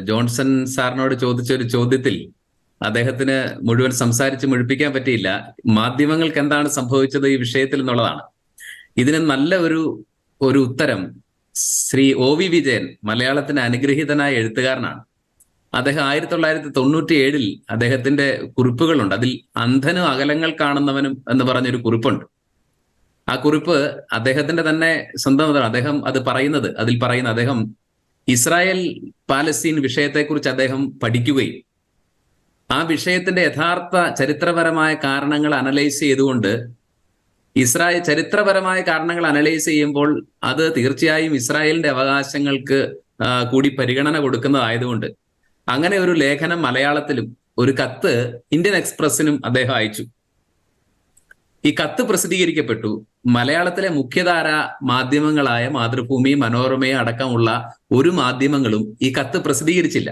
ജോൺസൺ സാറിനോട് ചോദിച്ച ഒരു ചോദ്യത്തിൽ അദ്ദേഹത്തിന് മുഴുവൻ സംസാരിച്ച് മുഴുപ്പിക്കാൻ പറ്റിയില്ല. മാധ്യമങ്ങൾക്ക് എന്താണ് സംഭവിച്ചത് ഈ വിഷയത്തിൽ എന്നുള്ളതാണ്. ഇതിന് നല്ല ഒരു ഉത്തരം ശ്രീ OV വിജയൻ, മലയാളത്തിന് അനുഗ്രഹീതനായ എഴുത്തുകാരനാണ്. അദ്ദേഹം 1997 അദ്ദേഹത്തിന്റെ കുറിപ്പുകളുണ്ട്. അതിൽ അന്ധനും അകലങ്ങൾ കാണുന്നവനും എന്ന് പറഞ്ഞൊരു കുറിപ്പുണ്ട്. ആ കുറിപ്പ് അദ്ദേഹത്തിന്റെ തന്നെ സ്വന്തം. അദ്ദേഹം അതിൽ പറയുന്ന അദ്ദേഹം ഇസ്രായേൽ പാലസ്തീൻ വിഷയത്തെക്കുറിച്ച് അദ്ദേഹം പഠിക്കുകയും ആ വിഷയത്തിന്റെ യഥാർത്ഥ ചരിത്രപരമായ കാരണങ്ങൾ അനലൈസ് ചെയ്തുകൊണ്ട് ചരിത്രപരമായ കാരണങ്ങൾ അനലൈസ് ചെയ്യുമ്പോൾ അത് തീർച്ചയായും ഇസ്രായേലിന്റെ അവകാശങ്ങൾക്ക് കൂടി പരിഗണന കൊടുക്കുന്നതായതുകൊണ്ട് അങ്ങനെ ഒരു ലേഖനം മലയാളത്തിലും ഒരു കത്ത് ഇന്ത്യൻ എക്സ്പ്രസിനും അദ്ദേഹം അയച്ചു. ഈ കത്ത് പ്രസിദ്ധീകരിക്കപ്പെട്ടു. മലയാളത്തിലെ മുഖ്യധാര മാധ്യമങ്ങളായ മാതൃഭൂമി, മനോരമയും അടക്കമുള്ള ഒരു മാധ്യമങ്ങളും ഈ കത്ത് പ്രസിദ്ധീകരിച്ചില്ല.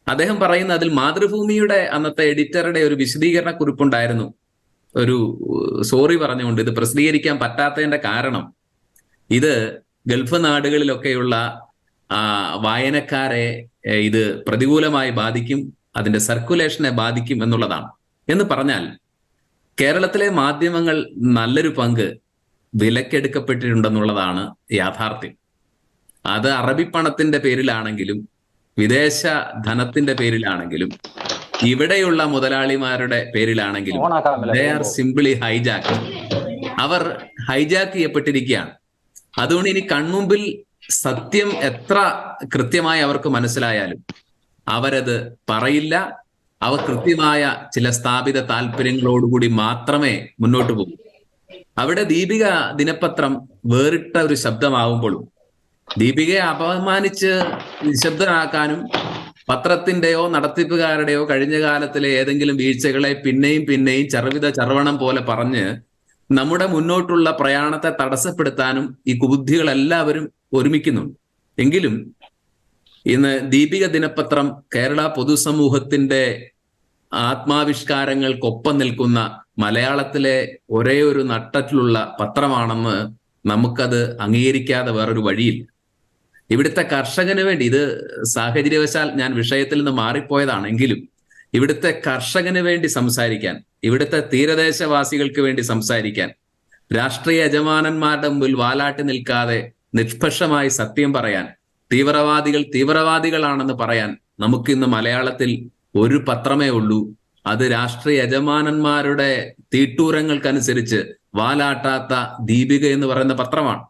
അദ്ദേഹം പറയുന്ന അതിൽ മാതൃഭൂമിയുടെ അന്നത്തെ എഡിറ്ററുടെ ഒരു വിശദീകരണ കുറിപ്പുണ്ടായിരുന്നു. ഒരു സോറി പറഞ്ഞുകൊണ്ട് ഇത് പ്രസിദ്ധീകരിക്കാൻ പറ്റാത്തതിന്റെ കാരണം ഇത് ഗൾഫ് നാടുകളിലൊക്കെയുള്ള വായനക്കാരെ ഇത് പ്രതികൂലമായി ബാധിക്കും, അതിന്റെ സർക്കുലേഷനെ ബാധിക്കും എന്നുള്ളതാണ്. എന്ന് പറഞ്ഞാൽ കേരളത്തിലെ മാധ്യമങ്ങൾ നല്ലൊരു പങ്ക് വിലക്കെടുക്കപ്പെട്ടിട്ടുണ്ടെന്നുള്ളതാണ് യാഥാർത്ഥ്യം. അത് അറബി പണത്തിന്റെ പേരിലാണെങ്കിലും വിദേശ ധനത്തിന്റെ പേരിലാണെങ്കിലും ഇവിടെയുള്ള മുതലാളിമാരുടെ പേരിലാണെങ്കിലും ദേ ആർ സിംപിളി ഹൈജാക്ക്. അവർ ഹൈജാക്ക് ചെയ്യപ്പെട്ടിരിക്കുകയാണ്. അതുകൊണ്ട് ഇനി കൺമുമ്പിൽ സത്യം എത്ര കൃത്യമായി അവർക്ക് മനസ്സിലായാലും അവരത് പറയില്ല. അവർ കൃത്യമായ ചില സ്ഥാപിത താല്പര്യങ്ങളോടുകൂടി മാത്രമേ മുന്നോട്ട് പോകും. അവിടെ ദീപിക ദിനപത്രം വേറിട്ട ഒരു ശബ്ദമാവുമ്പോഴും ദീപികയെ അപമാനിച്ച് നിശബ്ദനാക്കാനും പത്രത്തിന്റെയോ നടത്തിപ്പുകാരുടെയോ കഴിഞ്ഞ കാലത്തിലെ ഏതെങ്കിലും വീഴ്ചകളെ പിന്നെയും ചർവണം പോലെ പറഞ്ഞ് നമ്മുടെ മുന്നോട്ടുള്ള പ്രയാണത്തെ തടസ്സപ്പെടുത്താനും ഈ കുബുദ്ധികൾ എല്ലാവരും ഒരുമിക്കുന്നുണ്ട്. എങ്കിലും ഇന്ന് ദീപിക ദിനപത്രം കേരള പൊതുസമൂഹത്തിന്റെ ആത്മാവിഷ്കാരങ്ങൾക്കൊപ്പം നിൽക്കുന്ന മലയാളത്തിലെ ഒരേ ഒരു നട്ടത്തിലുള്ള പത്രമാണെന്ന് നമുക്കത് അംഗീകരിക്കാതെ വേറൊരു വഴിയില്ല. ഇവിടുത്തെ കർഷകന് വേണ്ടി, ഇത് സാഹചര്യവശാൽ ഞാൻ വിഷയത്തിൽ നിന്ന് മാറിപ്പോയതാണെങ്കിലും ഇവിടുത്തെ കർഷകന് വേണ്ടി സംസാരിക്കാൻ, ഇവിടുത്തെ തീരദേശവാസികൾക്ക് വേണ്ടി സംസാരിക്കാൻ, രാഷ്ട്രീയ യജമാനന്മാരുടെ മുമ്പിൽ വാലാട്ടി നിൽക്കാതെ നിഷ്പക്ഷമായി സത്യം പറയാൻ, തീവ്രവാദികളാണെന്ന് പറയാൻ നമുക്കിന്ന് മലയാളത്തിൽ ഒരു പത്രമേ ഉള്ളൂ. അത് രാഷ്ട്രീയ യജമാനന്മാരുടെ തീട്ടൂരങ്ങൾക്കനുസരിച്ച് വാലാട്ടാത്ത ദീപിക എന്ന് പറയുന്ന പത്രമാണ്.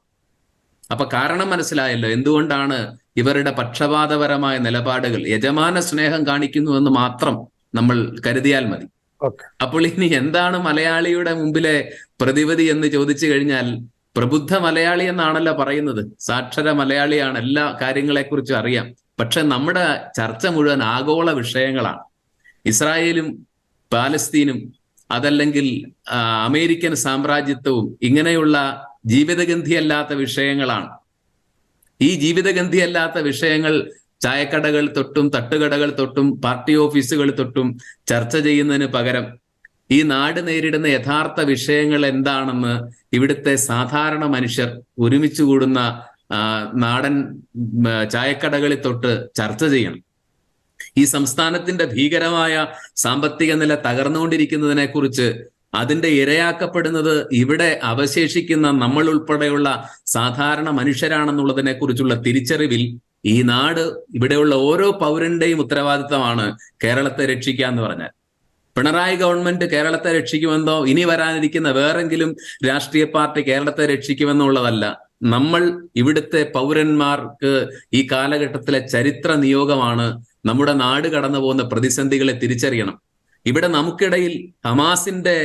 അപ്പൊ കാരണം മനസ്സിലായല്ലോ എന്തുകൊണ്ടാണ് ഇവരുടെ പക്ഷപാതപരമായ നിലപാടുകൾ യജമാന സ്നേഹം കാണിക്കുന്നു എന്ന് മാത്രം നമ്മൾ കരുതിയാൽ മതി. അപ്പോൾ ഇനി എന്താണ് മലയാളിയുടെ മുമ്പിലെ പ്രതിവിധി എന്ന് ചോദിച്ചു കഴിഞ്ഞാൽ, പ്രബുദ്ധ മലയാളി എന്നാണല്ലോ പറയുന്നത്. സാക്ഷര മലയാളിയാണ്, എല്ലാ കാര്യങ്ങളെക്കുറിച്ചും അറിയാം. പക്ഷെ നമ്മുടെ ചർച്ച മുഴുവൻ ആഗോള വിഷയങ്ങളാണ്. ഇസ്രായേലും പാലസ്തീനും അതല്ലെങ്കിൽ അമേരിക്കൻ സാമ്രാജ്യത്വവും ഇങ്ങനെയുള്ള ജീവിതഗന്ധിയല്ലാത്ത വിഷയങ്ങളാണ്. ഈ ജീവിതഗന്ധിയല്ലാത്ത വിഷയങ്ങൾ ചായക്കടകൾ തൊട്ടും തട്ടുകടകൾ തൊട്ടും പാർട്ടി ഓഫീസുകൾ തൊട്ടും ചർച്ച ചെയ്യുന്നതിന് പകരം ഈ നാട് നേരിടുന്ന യഥാർത്ഥ വിഷയങ്ങൾ എന്താണെന്ന് ഇവിടുത്തെ സാധാരണ മനുഷ്യർ ഒരുമിച്ച് കൂടുന്ന നാടൻ ചായക്കടകളിൽ തൊട്ട് ചർച്ച ചെയ്യണം. ഈ സംസ്ഥാനത്തിന്റെ ഭീകരമായ സാമ്പത്തിക നില തകർന്നുകൊണ്ടിരിക്കുന്നതിനെ കുറിച്ച്, അതിന്റെ ഇരയാക്കപ്പെടുന്നത് ഇവിടെ അവശേഷിക്കുന്ന നമ്മൾ ഉൾപ്പെടെയുള്ള സാധാരണ മനുഷ്യരാണെന്നുള്ളതിനെ കുറിച്ചുള്ള തിരിച്ചറിവിൽ ഈ നാട്, ഇവിടെയുള്ള ഓരോ പൗരന്റെയും ഉത്തരവാദിത്തമാണ് കേരളത്തെ രക്ഷിക്കുക എന്ന് പറഞ്ഞാൽ. പിണറായി ഗവൺമെന്റ് കേരളത്തെ രക്ഷിക്കുമെന്നോ ഇനി വരാനിരിക്കുന്ന വേറെങ്കിലും രാഷ്ട്രീയ പാർട്ടി കേരളത്തെ രക്ഷിക്കുമെന്നുള്ളതല്ല. നമ്മൾ ഇവിടുത്തെ പൗരന്മാർക്ക് ഈ കാലഘട്ടത്തിലെ ചരിത്ര നിയോഗമാണ് നമ്മുടെ നാട് കടന്നു പോകുന്ന പ്രതിസന്ധികളെ തിരിച്ചറിയണം. ഇവിടെ നമുക്കിടയിൽ ഹമാസിന്റെ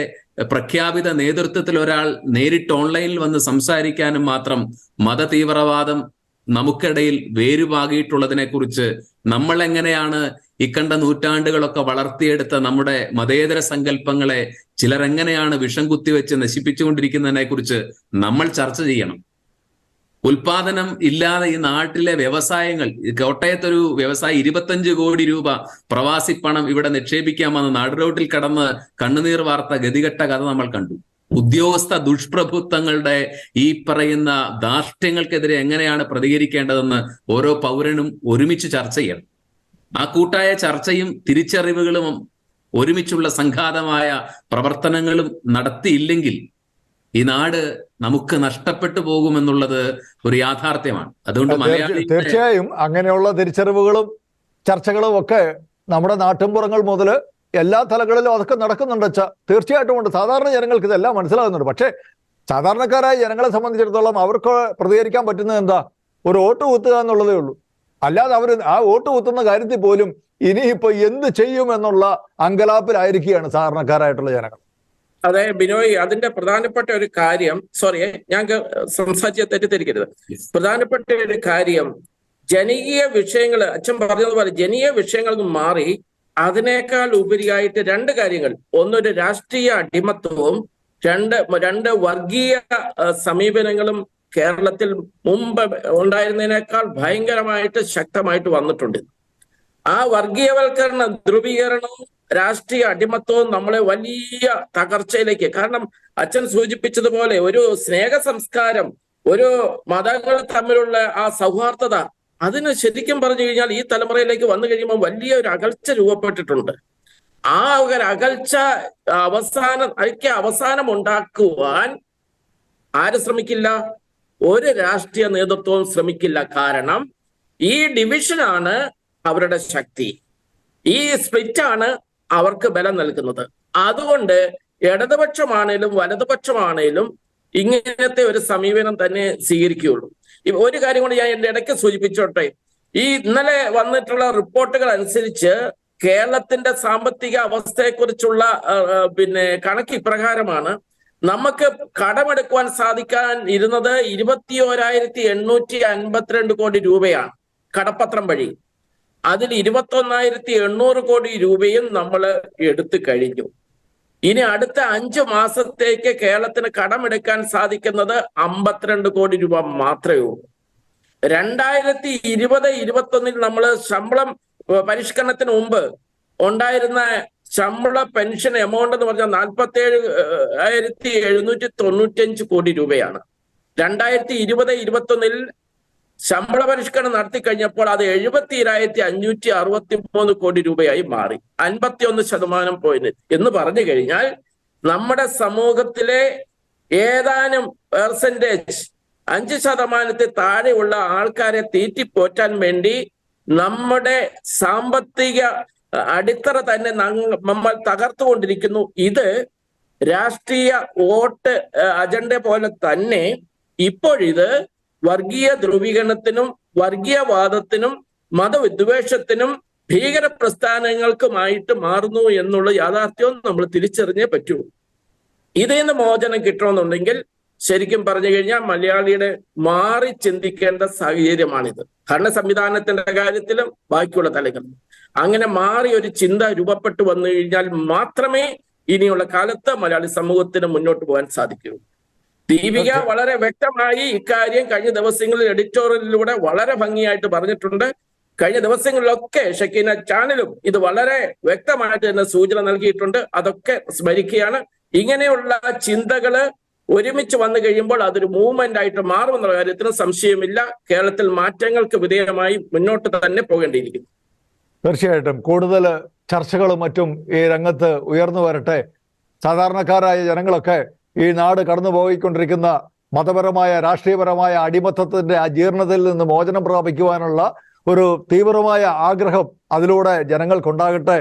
പ്രഖ്യാപിത നേതൃത്വത്തിൽ ഒരാൾ നേരിട്ട് ഓൺലൈനിൽ വന്ന് സംസാരിക്കാനും മാത്രം മതതീവ്രവാദം നമുക്കിടയിൽ വേരുപാകിയിട്ടുള്ളതിനെ കുറിച്ച് നമ്മൾ എങ്ങനെയാണ് ഇക്കണ്ട നൂറ്റാണ്ടുകളൊക്കെ വളർത്തിയെടുത്ത നമ്മുടെ മതേതര സങ്കല്പങ്ങളെ ചിലർ എങ്ങനെയാണ് വിഷം കുത്തിവെച്ച് നശിപ്പിച്ചുകൊണ്ടിരിക്കുന്നതിനെ കുറിച്ച് നമ്മൾ ചർച്ച ചെയ്യണം. ഉൽപാദനം ഇല്ലാതെ ഈ നാട്ടിലെ വ്യവസായങ്ങൾ, കോട്ടയത്തൊരു വ്യവസായി 25 കോടി രൂപ പ്രവാസി പണം ഇവിടെ നിക്ഷേപിക്കാമെന്ന് നടുറോട്ടിൽ കടന്ന് കണ്ണുനീർ വാർത്ത ഗതികെട്ട കഥ നമ്മൾ കണ്ടു. ഉദ്യോഗസ്ഥ ദുഷ്പ്രഭുത്വങ്ങളുടെ ഈ പറയുന്ന ധാർഷ്ട്യങ്ങൾക്കെതിരെ എങ്ങനെയാണ് പ്രതികരിക്കേണ്ടതെന്ന് ഓരോ പൗരനും ഒരുമിച്ച് ചർച്ച ചെയ്യണം. ആ കൂട്ടായ ചർച്ചയും തിരിച്ചറിവുകളും ഒരുമിച്ചുള്ള സംഘാതമായ പ്രവർത്തനങ്ങളും നടത്തിയില്ലെങ്കിൽ ഈ നാട് നമുക്ക് നഷ്ടപ്പെട്ടു പോകുമെന്നുള്ളത് ഒരു യാഥാർത്ഥ്യമാണ്. അതുകൊണ്ട് തീർച്ചയായും അങ്ങനെയുള്ള തിരിച്ചറിവുകളും ചർച്ചകളും ഒക്കെ നമ്മുടെ നാട്ടിൻപുറങ്ങൾ മുതൽ എല്ലാ തലങ്ങളിലും അതൊക്കെ നടക്കുന്നുണ്ട്. തീർച്ചയായിട്ടും ഉണ്ട്. സാധാരണ ജനങ്ങൾക്ക് ഇതെല്ലാം മനസ്സിലാകുന്നുണ്ട്. പക്ഷേ സാധാരണക്കാരായ ജനങ്ങളെ സംബന്ധിച്ചിടത്തോളം അവർക്ക് പ്രതികരിക്കാൻ പറ്റുന്നത് എന്താ? ഒരു വോട്ട് കുത്തുക എന്നുള്ളതേ ഉള്ളൂ. അല്ലാതെ അവർ ആ വോട്ട് കുത്തുന്ന കാര്യത്തിൽ പോലും ഇനിയിപ്പോ എന്ത് ചെയ്യും എന്നുള്ള അങ്കലാപ്പിലായിരിക്കുകയാണ് സാധാരണക്കാരായിട്ടുള്ള ജനങ്ങൾ. അതെ ബിനോയ്, അതിന്റെ പ്രധാനപ്പെട്ട ഒരു കാര്യം, സോറി ഞാൻ സംസാരിച്ച തെറ്റിദ്ധരിക്കരുത്, പ്രധാനപ്പെട്ട ഒരു കാര്യം ജനകീയ വിഷയങ്ങൾ, അച്ഛൻ പറഞ്ഞതുപോലെ ജനകീയ വിഷയങ്ങളിൽ നിന്ന് മാറി അതിനേക്കാൾ ഉപരിയായിട്ട് രണ്ട് കാര്യങ്ങൾ, ഒന്നൊരു രാഷ്ട്രീയ അടിമത്വവും രണ്ട് വർഗീയ സമീപനങ്ങളും കേരളത്തിൽ മുമ്പ് ഉണ്ടായിരുന്നതിനേക്കാൾ ഭയങ്കരമായിട്ട് ശക്തമായിട്ട് വന്നിട്ടുണ്ട്. ആ വർഗീയവൽക്കരണം, ധ്രുവീകരണവും രാഷ്ട്രീയ അടിമത്വവും നമ്മളെ വലിയ തകർച്ചയിലേക്ക്, കാരണം അച്ഛൻ സൂചിപ്പിച്ചതുപോലെ ഒരു സ്നേഹ സംസ്കാരം, ഒരു മതങ്ങൾ തമ്മിലുള്ള ആ സൗഹാർദ്ദത, അതിന് ശരിക്കും പറഞ്ഞു കഴിഞ്ഞാൽ ഈ തലമുറയിലേക്ക് വന്നു കഴിയുമ്പോൾ വലിയ ഒരു അകൽച്ച രൂപപ്പെട്ടിട്ടുണ്ട്. ആ ഒരു അകൽച്ച അവസാനം ഉണ്ടാക്കുവാൻ ആര് ശ്രമിക്കില്ല? ഒരു രാഷ്ട്രീയ നേതൃത്വവും ശ്രമിക്കില്ല. കാരണം ഈ ഡിവിഷനാണ് അവരുടെ ശക്തി, ഈ സ്പ്ലിറ്റാണ് അവർക്ക് ബലം നൽകുന്നത്. അതുകൊണ്ട് ഇടതുപക്ഷമാണേലും വലതുപക്ഷമാണേലും ഇങ്ങനത്തെ ഒരു സമീപനം തന്നെ സ്വീകരിക്കുകയുള്ളൂ. ഒരു കാര്യം കൊണ്ട് ഞാൻ എന്റെ ഇടയ്ക്ക് സൂചിപ്പിച്ചോട്ടെ, ഈ ഇന്നലെ വന്നിട്ടുള്ള റിപ്പോർട്ടുകൾ അനുസരിച്ച് കേരളത്തിന്റെ സാമ്പത്തിക അവസ്ഥയെക്കുറിച്ചുള്ള കണക്ക് ഇപ്രകാരമാണ്. നമുക്ക് കടമെടുക്കുവാൻ സാധിക്കാൻ ഇരുന്നത് 21,852 കോടി രൂപയാണ് കടപ്പത്രം വഴി. അതിൽ 21,800 കോടി രൂപയും നമ്മൾ എടുത്തു കഴിഞ്ഞു. ഇനി അടുത്ത 5 മാസത്തേക്ക് കേരളത്തിന് കടമെടുക്കാൻ സാധിക്കുന്നത് 52 കോടി രൂപ മാത്രമേ ഉള്ളൂ. 2020-21 നമ്മൾ ശമ്പളം പരിഷ്കരണത്തിന് മുമ്പ് ഉണ്ടായിരുന്ന ശമ്പള പെൻഷൻ എമൗണ്ട് എന്ന് പറഞ്ഞാൽ 47,795 കോടി രൂപയാണ്. 2020-21 ശമ്പള പരിഷ്കരണം നടത്തി കഴിഞ്ഞപ്പോൾ അത് 72,563 കോടി രൂപയായി മാറി, 51% എന്ന് പറഞ്ഞു കഴിഞ്ഞാൽ നമ്മുടെ സമൂഹത്തിലെ ഏതാനും പെർസെന്റേജ് 5% താഴെയുള്ള ആൾക്കാരെ തീറ്റിപ്പോറ്റാൻ വേണ്ടി നമ്മുടെ സാമ്പത്തിക അടിത്തറ തന്നെ നമ്മൾ തകർത്തുകൊണ്ടിരിക്കുന്നു. ഇത് രാഷ്ട്രീയ വോട്ട് അജണ്ട പോലെ തന്നെ ഇപ്പോഴിത് വർഗീയ ധ്രുവീകരണത്തിനും വർഗീയവാദത്തിനും മതവിദ്വേഷത്തിനും ഭീകര പ്രസ്ഥാനങ്ങൾക്കുമായിട്ട് മാറുന്നു എന്നുള്ള യാഥാർത്ഥ്യവും നമ്മൾ തിരിച്ചറിഞ്ഞേ പറ്റൂ. ഇതിൽ നിന്ന് മോചനം കിട്ടണമെന്നുണ്ടെങ്കിൽ ശരിക്കും പറഞ്ഞു കഴിഞ്ഞാൽ മലയാളിയുടെ മാറി ചിന്തിക്കേണ്ട സാഹചര്യമാണിത്. ഭരണ സംവിധാനത്തിന്റെ കാര്യത്തിലും ബാക്കിയുള്ള തലങ്ങളിലും അങ്ങനെ മാറി ഒരു ചിന്ത രൂപപ്പെട്ടു വന്നു കഴിഞ്ഞാൽ മാത്രമേ ഇനിയുള്ള കാലത്ത് മലയാളി സമൂഹത്തിന് മുന്നോട്ട് പോകാൻ സാധിക്കൂ. ദീപിക വളരെ വ്യക്തമായി ഇക്കാര്യം കഴിഞ്ഞ ദിവസങ്ങളിൽ എഡിറ്റോറിയലിലൂടെ വളരെ ഭംഗിയായിട്ട് പറഞ്ഞിട്ടുണ്ട്. കഴിഞ്ഞ ദിവസങ്ങളിലൊക്കെ ഷക്കീന ചാനലും ഇത് വളരെ വ്യക്തമായിട്ട് തന്നെ സൂചന നൽകിയിട്ടുണ്ട്. അതൊക്കെ സ്മരിക്കുകയാണ്. ഇങ്ങനെയുള്ള ചിന്തകള് ഒരുമിച്ച് വന്നു കഴിയുമ്പോൾ അതൊരു മൂവ്മെന്റ് ആയിട്ട് മാറുമെന്നുള്ള കാര്യത്തിന് സംശയമില്ല. കേരളത്തിൽ മാറ്റങ്ങൾക്ക് വിധേയമായി മുന്നോട്ട് തന്നെ പോകേണ്ടിയിരിക്കുന്നു. തീർച്ചയായിട്ടും കൂടുതൽ ചർച്ചകളും മറ്റും ഈ രംഗത്ത് ഉയർന്നു വരട്ടെ. സാധാരണക്കാരായ ജനങ്ങളൊക്കെ ഈ നാട് കടന്നു പോയിക്കൊണ്ടിരിക്കുന്ന മതപരമായ രാഷ്ട്രീയപരമായ അടിമത്തത്തിന്റെ ആ ജീർണതയിൽ നിന്ന് മോചനം പ്രാപിക്കുവാനുള്ള ഒരു തീവ്രമായ ആഗ്രഹം അതിലൂടെ ജനങ്ങൾക്കുണ്ടാകട്ടെ.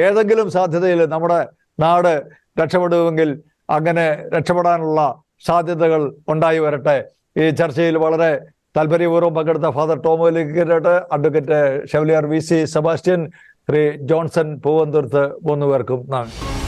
ഏതെങ്കിലും സാധ്യതയിൽ നമ്മുടെ നാട് രക്ഷപ്പെടുമെങ്കിൽ അങ്ങനെ രക്ഷപ്പെടാനുള്ള സാധ്യതകൾ ഉണ്ടായി വരട്ടെ. ഈ ചർച്ചയിൽ വളരെ താല്പര്യപൂർവ്വം പങ്കെടുത്ത father Tom Olikkatt, advocate chevalier VC Sebastian, Shri Johnson Poovanthuruth, 3 പേർക്കും നന്ദി.